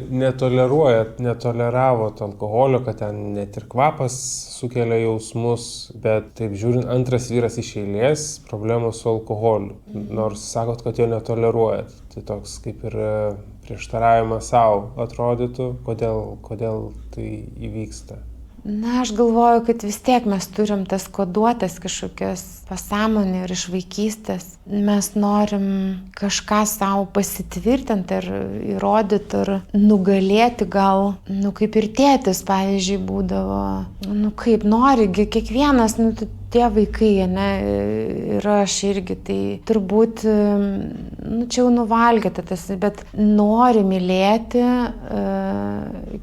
netoleravot alkoholio, kad ten net ir kvapas sukelia jausmus, bet taip žiūrint, antras vyras iš eilės problemų su alkoholiu, nors sakot, kad jo netoleruojat. Tai toks kaip ir prieštaravimas savo atrodytų, kodėl tai įvyksta. Na, aš galvoju, kad vis tiek mes turim tas koduotas kažkokias pasąmonė ir iš vaikystės. Mes norim kažką savo pasitvirtinti ir įrodyti ir nugalėti gal, kaip ir tėtis, pavyzdžiui, būdavo, kaip nori, kiekvienas, tie vaikai, ne, ir aš irgi, tai turbūt, čia jau nuvalgėta tas, bet nori mylėti,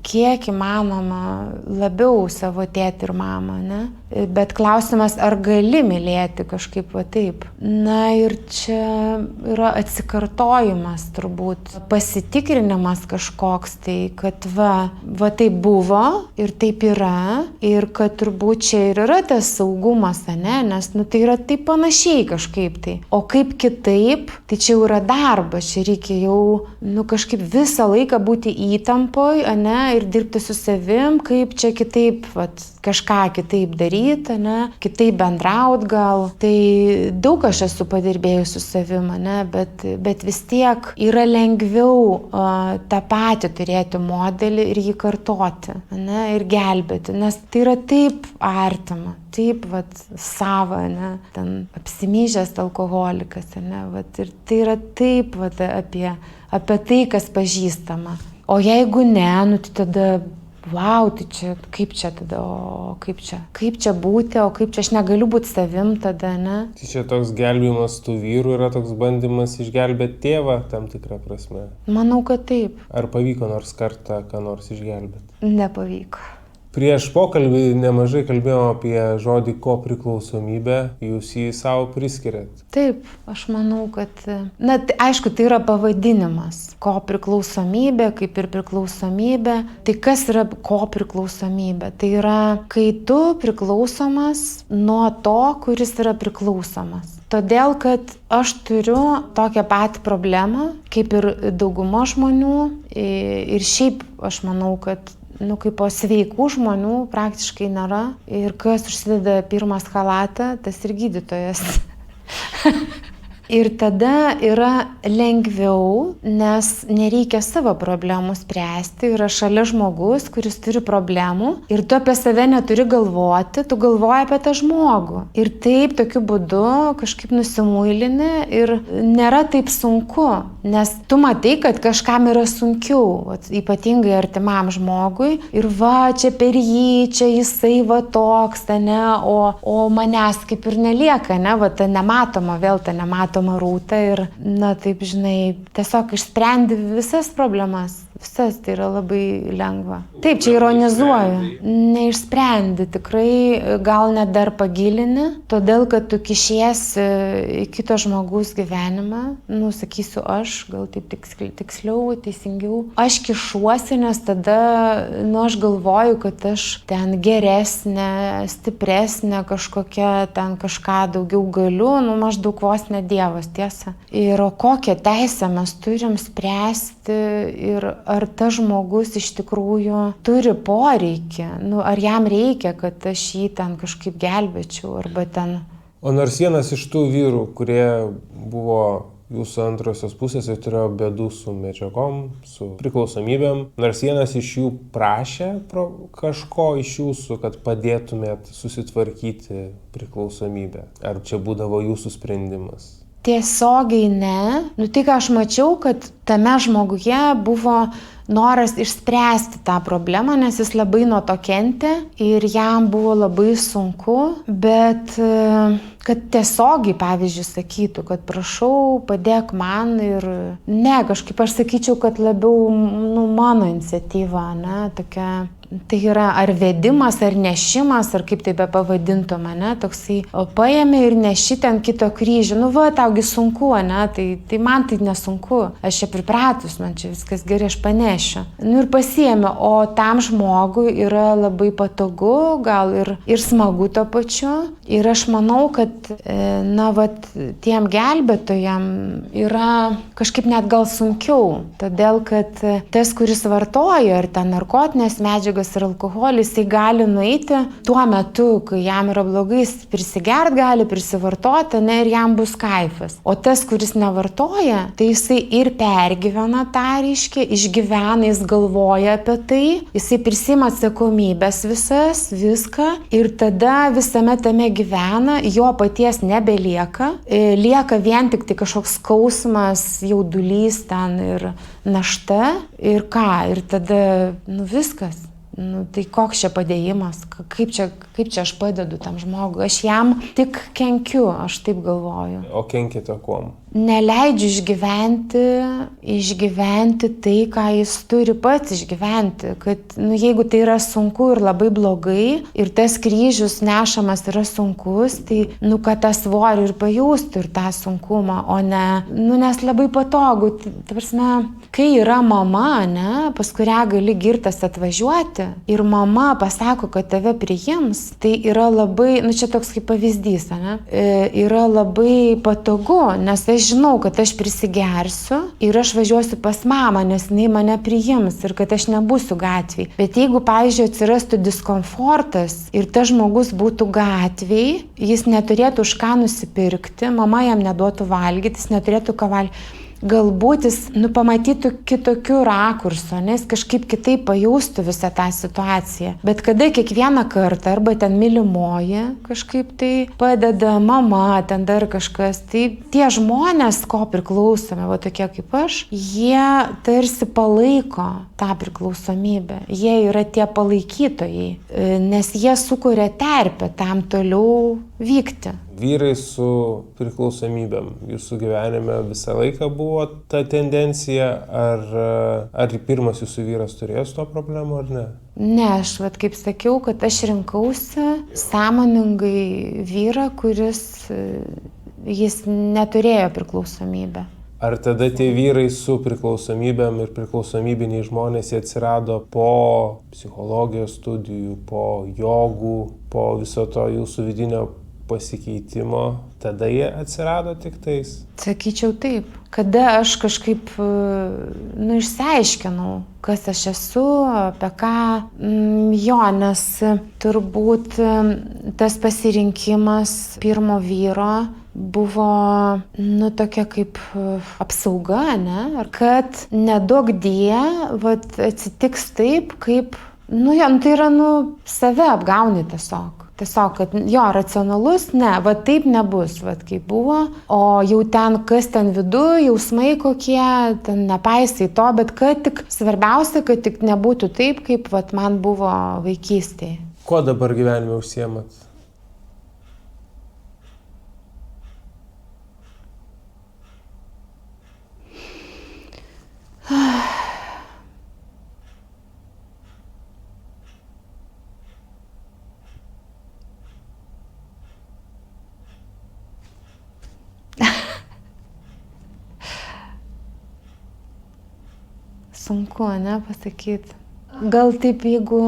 kiek įmanoma labiau savo tėtį ir mamą, ne? Bet klausimas, ar gali mylėti kažkaip va taip. Na ir čia yra atsikartojimas turbūt, pasitikrinimas kažkoks tai, kad va taip buvo ir taip yra ir kad turbūt čia ir yra tas saugumas, ne? Nes tai yra taip panašiai kažkaip tai. O kaip kitaip, tai čia jau yra darbas, čia reikia jau kažkaip visą laiką būti įtampoj, ne? Ir dirbti su savim, kaip čia kitaip, kažką kitaip daryti, ne? Kitaip bendraut gal. Tai daug aš esu padirbėjus su savim, ne? Bet vis tiek yra lengviau tą patį turėti modelį ir jį kartoti, ne? Ir gelbėti, nes tai yra taip artima, taip sava, ne? Ten apsimyžęs alkoholikas, ne? Ir tai yra taip apie tai, kas pažįstama. O jeigu ne, tai tada tai čia, kaip čia tada, kaip čia būti, o kaip čia aš negaliu būti savim tada, ne? Tai čia toks gelbėjimas tų vyrų yra toks bandymas išgelbėti tėvą tam tikrą prasme. Manau, kad taip. Ar pavyko nors kartą ką nors išgelbėti? Nepavyko. Prieš pokalbį nemažai kalbėjome apie žodį kopriklausomybė, jūs jį savo priskiriat. Taip, aš manau, kad, aišku, tai yra pavadinimas. Kopriklausomybė, kaip ir priklausomybė. Tai kas yra kopriklausomybė? Tai yra, kai tu priklausomas nuo to, kuris yra priklausomas. Todėl, kad aš turiu tokią patį problemą, kaip ir dauguma žmonių, ir šiaip aš manau, kad kaip po sveikų žmonių praktiškai nėra. Ir kas užsideda pirmą chalatą, tas ir gydytojas. Ir tada yra lengviau, nes nereikia savo problemų spręsti. Yra šalia žmogus, kuris turi problemų ir tu apie save neturi galvoti, tu galvoji apie tą žmogų. Ir taip, tokiu būdu kažkaip nusimuilini ir nėra taip sunku, nes tu matai, kad kažkam yra sunkiau, ypatingai artimam žmogui. Ir čia per jį, čia jisai toks, ne, o manęs kaip ir nelieka, ne, ta nematoma, vėl ta nematoma rūta ir, taip, žinai, tiesiog išsprendi visas problemas. Visas, tai yra labai lengva. Taip, čia ironizuoju. Neišsprendi, tikrai gal net dar pagilini, todėl, kad tu kišiesi į kito žmogaus gyvenimą. Sakysiu aš, gal taip tiksliau, teisingiau. Aš kišuosi, nes tada, aš galvoju, kad aš ten geresnė, stipresnė, kažkokia ten kažką daugiau galiu, maždaug vos ne Dievas, tiesa. Ir kokią teisę mes turim spręsti ir ar tas žmogus iš tikrųjų turi poreikį, ar jam reikia, kad aš jį ten kažkaip gelbėčiau, arba ten. O nors vienas iš tų vyrų, kurie buvo jūsų antrosios pusės ir turėjo bėdų su medžiagom, su priklausomybėm, nors vienas iš jų prašė kažko iš jūsų, kad padėtumėt susitvarkyti priklausomybę. Ar čia būdavo jūsų sprendimas? Tiesiogiai ne. Tai ką aš mačiau, kad tame žmoguje buvo noras išspręsti tą problemą, nes jis labai nuo to kentė ir jam buvo labai sunku, bet kad tiesiogiai, pavyzdžiui, sakytų, kad prašau, padėk man ir ne, kažkaip aš sakyčiau, kad labiau, mano iniciatyva, ne, tokia. Tai yra ar vedimas, ar nešimas, ar kaip tai be pavadintų mane, toksai, o paėmė ir neši ten kito kryžių. Taugi sunku, ne, tai man tai nesunku, aš čia pripratus, man čia viskas gerai, aš panešiu. Ir pasiėmė, o tam žmogui yra labai patogu, gal ir smagu to pačiu. Ir aš manau, kad, tiem gelbėtojam yra kažkaip net gal sunkiau, todėl kad tas, kuris vartoja ar ten narkotinės medžiagas, ir alkoholis, jisai gali nueiti tuo metu, kai jam yra blogai, prisigert gali, prisivartoti, ir jam bus kaifas. O tas, kuris nevartoja, tai jisai ir pergyvena tą, reiškia, išgyvena, jis galvoja apie tai, jisai prisima atsakomybės viską ir tada visame tame gyvena, jo paties nebelieka, lieka vien tik tai kažkoks skausmas, jaudulys ten ir našta ir ką, ir tada, viskas. Tai koks čia padėjimas, kaip čia aš padedu tam žmogui, aš jam tik kenkiu, aš taip galvoju. O kenkite kuom? Neleidžiu išgyventi tai, ką jis turi pats išgyventi, kad jeigu tai yra sunku ir labai blogai ir tas kryžius nešamas yra sunkus, tai kad tą svorį ir pajustų ir tą sunkumą, o ne, nes labai patogu, ta prasme, kai yra mama, pas kurią gali girtas atvažiuoti ir mama pasako, kad tave priims, tai yra labai, čia toks kaip pavyzdys, yra labai patogu, nes aš žinau, kad aš prisigersiu ir aš važiuosiu pas mamą, nes jinai mane priims ir kad aš nebūsiu gatvėj. Bet jeigu, pavyzdžiui, atsirastų diskomfortas ir tas žmogus būtų gatvėj, jis neturėtų už ką nusipirkti, mama jam neduotų valgyti, jis neturėtų ką valgyti. Galbūt jis pamatytų kitokių rakursų, nes kažkaip kitaip pajaustų visą tą situaciją. Bet kada kiekvieną kartą arba ten mylimoji kažkaip tai padeda mama, ten dar kažkas, tai tie žmonės, ko priklausome, tokie kaip aš, jie tarsi palaiko tą priklausomybę. Jie yra tie palaikytojai, nes jie sukuria terpę tam toliau vykti. Vyrai su priklausomybėm jūsų gyvenime visą laiką buvo ta tendencija, ar pirmas jūsų vyras turėjo su to problemų, ar ne? Ne, aš kaip sakiau, kad aš rinkausi sąmoningai vyrą, kuris jis neturėjo priklausomybę. Ar tada tie vyrai su priklausomybėm ir priklausomybiniai žmonės jie atsirado po psichologijos studijų, po jogų, po viso to jūsų vidinio pasikeitimo, tada jie atsirado tik tais? Sakyčiau taip. Kada aš kažkaip, išsiaiškinau, kas aš esu, apie ką, nes turbūt tas pasirinkimas pirmo vyro buvo, tokia kaip apsauga, ar kad neduok die, atsitiks taip, kaip, tai yra, save apgauni tiesiog. Tiesiog, kad racionalus, taip nebus, kaip buvo, o jau ten, kas ten viduj, jausmai kokie, ten nepaisai to, bet kad tik, svarbiausia, kad tik nebūtų taip, kaip man buvo vaikystėje. Kuo dabar gyvenime užsiemat? Sunku, pasakyti. Gal taip, jeigu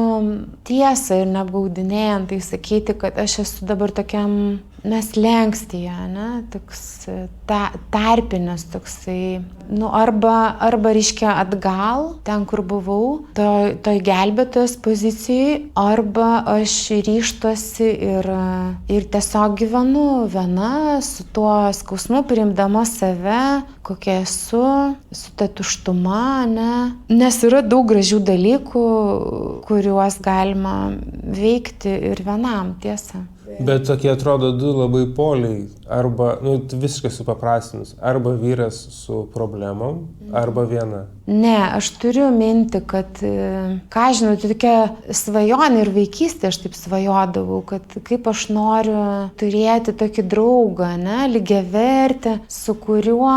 tiesą ir neapgaudinėjant, tai sakyti, kad aš esu dabar tokiam slenkstyje, toks tarpinis toksai, arba reiškia atgal, ten, kur buvau, toj gelbėtojos pozicijai, arba aš ryžtuosi ir tiesiog gyvenu viena, su tuo skausmu, priimdama save, kokia esu, su ta tuštuma, nes yra daug gražių dalykų, kuriuos galima veikti ir vienam, tiesa. Bet tokie atrodo du labai poliai, arba, visiškai supaprastinus, arba vyras su problemom, arba viena. Ne, aš turiu mintį, kad, ką žinau, tai tokia svajonė ir vaikystė, aš taip svajodavau, kad kaip aš noriu turėti tokį draugą, lygiavertį, su kuriuo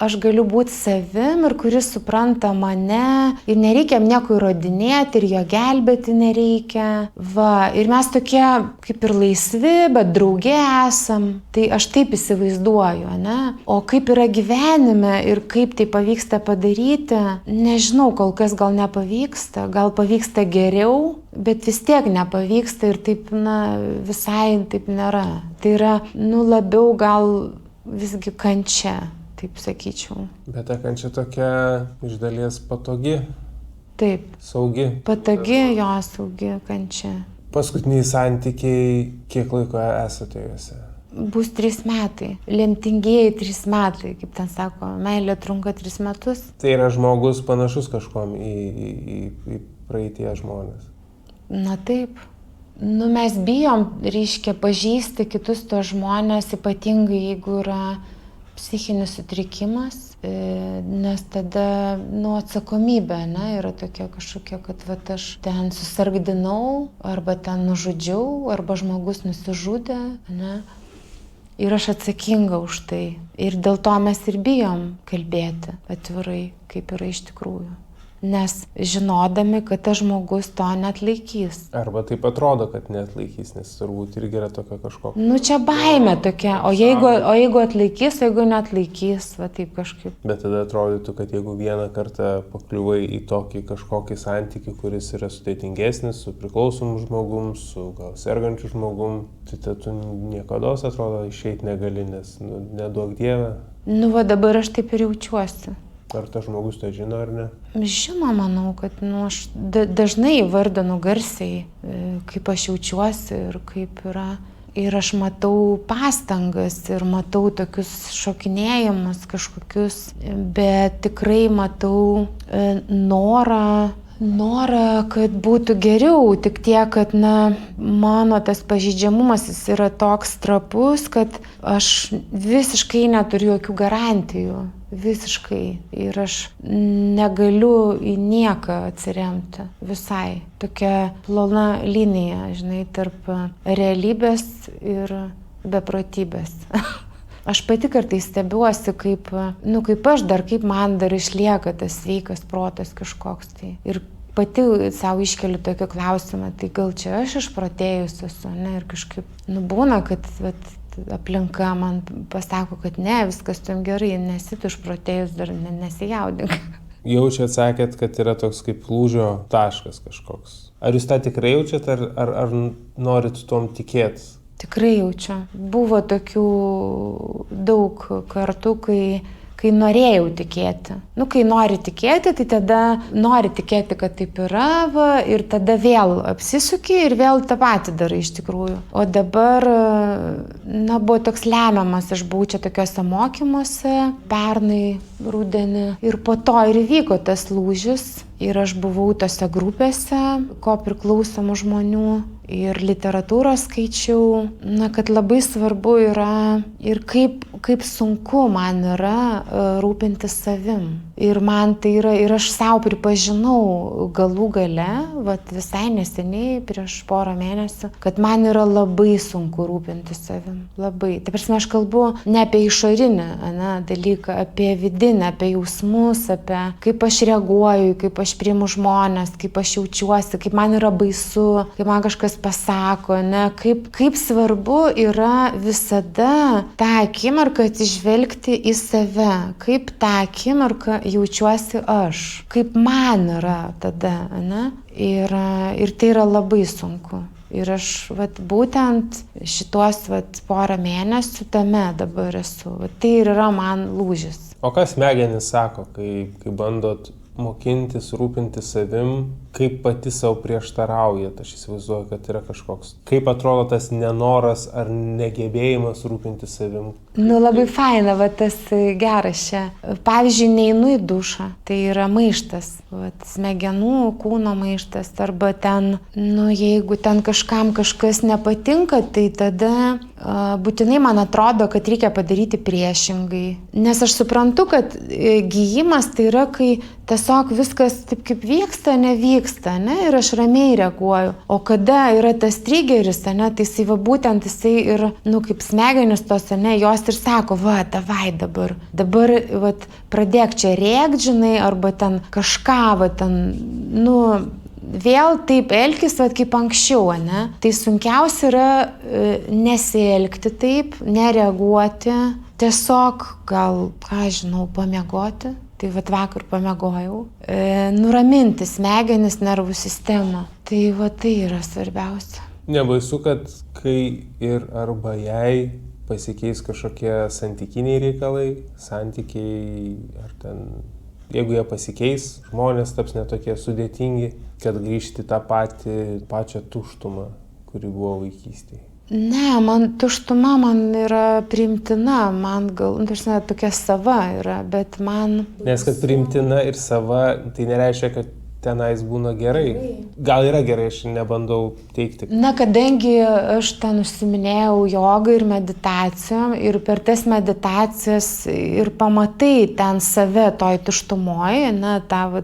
aš galiu būti savim ir kuris supranta mane ir nereikia nieko įrodinėti ir jo gelbėti nereikia. Va, ir mes tokie kaip ir laisvi, bet drauge esam. Tai aš taip įsivaizduoju, O kaip yra gyvenime ir kaip tai pavyksta padaryti, nežinau, kol kas gal nepavyksta, gal pavyksta geriau, bet vis tiek nepavyksta ir taip, visai taip nėra. Tai yra, labiau gal visgi kančia, taip sakyčiau. Bet ta kančia tokia iš dalies patogi. Taip. Saugi. Patogi, jo, saugi kančia. Paskutiniai santykiai, kiek laiko esate juose? Bus 3 metai. Lemtingieji 3 metai, kaip ten sako, meilė trunka 3 metus. Tai yra žmogus panašus kažkuom į praeitie žmonės. Na taip. Mes bijom, reiškia, pažįsti kitus tos žmonės, ypatingai jeigu yra psichinis sutrikimas, nes tada, atsakomybė, yra tokia kažkokia, kad aš ten susargdinau, arba ten nužudžiau, arba žmogus nusižudė, Ir aš atsakinga už tai. Ir dėl to mes ir bijom kalbėti atvirai, kaip yra iš tikrųjų. Nes žinodami, kad tas žmogus to neatlaikys. Arba taip atrodo, kad neatlaikys, nes turbūt irgi yra tokia kažkokia. Čia baimė tokia, o jeigu atlaikys, jeigu neatlaikys, va taip kažkaip. Bet tada atrodytų, kad jeigu vieną kartą pakliuvai į tokį kažkokį santykį, kuris yra sudėtingesnis, su priklausomu žmogum, su gal sergančiu žmogum, tai tu niekados atrodo išeiti negali, nes neduok Dieve. Va dabar aš taip ir jaučiuosi. Ar tas žmogus tai žino ar ne? Žino, manau, kad aš dažnai vardinu garsiai, kaip aš jaučiuosi ir kaip yra. Ir aš matau pastangas ir matau tokius šokinėjimus kažkokius, bet tikrai matau norą, kad būtų geriau, tik tiek, kad mano tas pažeidžiamumas jis yra toks trapus, kad aš visiškai neturiu jokių garantijų. Visiškai. Ir aš negaliu į nieką atsiremti. Visai. Tokia plona linija, tarp realybės ir beprotybės. Aš pati kartais stebiuosi, kaip man dar išlieka tas sveikas protas kažkoks tai. Ir pati savo iškeliu tokį klausimą, tai gal čia aš išprotėjus esu, ir kažkaip būna, kad aplinka man pasako, kad ne, viskas tam gerai, nesi tu išprotėjus, dar nesijaudink. Jaučiat, sakėt, kad yra toks kaip lūžio taškas kažkoks. Ar jūs tą tikrai jaučiat, ar norit tuom tikėti? Tikrai jaučiu. Buvo tokių daug kartų, kai norėjau tikėti. Kai nori tikėti, tai tada nori tikėti, kad taip yra, ir tada vėl apsisuki ir vėl tą patį darai iš tikrųjų. O dabar, buvo toks lemiamas, aš buvau čia tokiuose mokymuose, pernai rudenį, ir po to ir įvyko tas lūžis. Ir aš buvau tose grupėse, ko priklausomų žmonių, ir literatūros skaičiau, kad labai svarbu yra ir kaip sunku man yra rūpintis savim. Ir man tai yra, ir aš savo pripažinau galų gale, visai neseniai, prieš porą mėnesių, kad man yra labai sunku rūpintis savim. Labai. Tai prasme, aš kalbu ne apie išorinį dalyką, apie vidinę, apie jausmus, apie kaip aš reaguoju, kaip aš priimu žmonės, kaip aš jaučiuosi, kaip man yra baisu, kaip man kažkas pasako, kaip svarbu yra visada tą akimirką atsižvelgti į save, kaip tą akimirką jaučiuosi aš, kaip man yra tada, ir tai yra labai sunku. Ir aš būtent šitos porą mėnesių tame dabar esu. Tai ir yra man lūžis. O kas smegenys sako, kai bandot mokintis, rūpintis savim, kaip pati savo prieštarauja. Aš įsivaizduoju, kad yra kažkoks. Kaip atrodo tas nenoras ar negebėjimas rūpintis savim? Nu, labai faina, va tas geras čia. Pavyzdžiui, neinu į dušą, tai yra maištas. Vat, smegenų, kūno maištas. Arba ten, nu, jeigu ten kažkam kažkas nepatinka, tai tada būtinai man atrodo, kad reikia padaryti priešingai. Nes aš suprantu, kad gijimas tai yra, kai tiesiog viskas taip kaip vyksta, nevyksta, ne? Ir aš ramiai reaguoju. O kada yra tas trigeris, ne? Tai jisai va būtent jisai ir, nu, kaip smegenis tos, ne, jos ir sako, va, davai dabar, va, pradėk čia rėkt, žinai, arba ten kažką, va, ten, nu, vėl taip elgtis, va, kaip anksčiau, ne? Tai sunkiausia yra nesielgti taip, nereaguoti, tiesiog gal, ką žinau, pamiegoti. Tai vat vakar pamiegojau, nuraminti smegenis, nervų sistemą. Tai va tai yra svarbiausia. Nebaisu, kad kai ir arba jai pasikeis kažkokie santykiniai reikalai, santykiai ar ten, jeigu jie pasikeis, žmonės taps netokie sudėtingi, kad grįžti tą pačią tuštumą, kuri buvo vaikystėje. Ne, man tuštuma man yra priimtina, man gal, tokia sava yra, bet man... Nes kad priimtina ir sava, tai nereiškia, kad tenais būna gerai. Gal yra gerai, aš nebandau teikti. Na, kadangi aš ten užsiminėjau jogą ir meditacijom ir per tas meditacijas ir pamatai ten save toj tuštumoje, na, tą,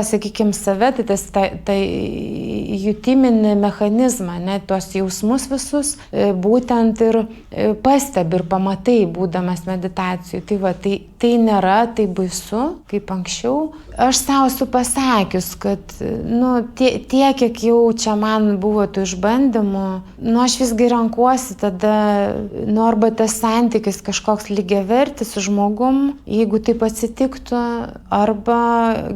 sakykime, save, tai tas jutiminį mechanizmą, ne, tuos jausmus visus, būtent ir pastebi ir pamatai, būdamas meditacijų. Tai va, tai nėra taip baisu, kaip anksčiau. Aš savo esu pasakius, kad, nu, tiek, kiek jau čia man buvo tų išbandymų, nu, aš visgi renkuosi tada, nu, arba tas santykis kažkoks lygiavertis su žmogum, jeigu taip atsitiktų, arba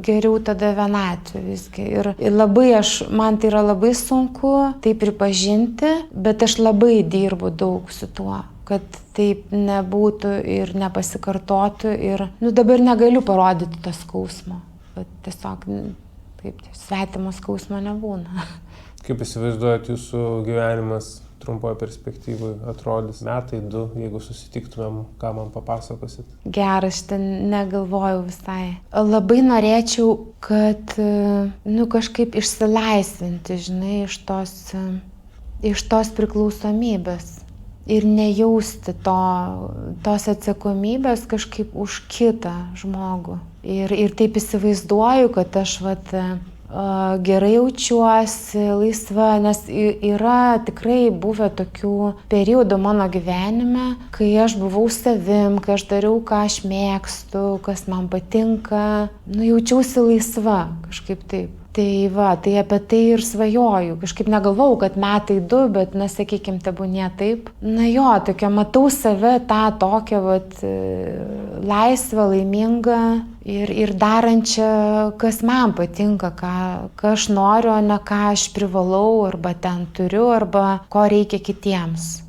geriau tada vienatvė visgi. Ir labai man tai yra labai sunku tai pripažinti, bet aš labai dirbu daug su tuo, kad taip nebūtų ir nepasikartotų ir, nu, dabar negaliu parodyti to skausmo. Tiesiog, kaip svetimo skausmo nebūna. Kaip įsivaizduojat, jūsų gyvenimas trumpoje perspektyvoje atrodys 1-2 metai, jeigu susitiktumėm, ką man papasakosit? Gerai, aš ten negalvojau visai. Labai norėčiau, kad, nu, kažkaip išsilaisvinti, žinai, iš tos priklausomybės. Ir nejausti tos atsakomybės kažkaip už kitą žmogų. Ir taip įsivaizduoju, kad aš gerai jaučiuosi, laisva, nes yra tikrai buvę tokių periodų mano gyvenime, kai aš buvau savim, kai aš dariau, ką aš mėgstu, kas man patinka, nu, jaučiausi laisva, kažkaip taip. Tai va, tai apie tai ir svajoju. Kažkaip negalvau, kad 1-2 metai, bet, na, sakykime, tebūnie taip. Na jo, tokia, matau save tą tokią, laisvą, laimingą ir darančią, kas man patinka, ką aš noriu, o ne ką aš privalau, arba ten turiu, arba ko reikia kitiems.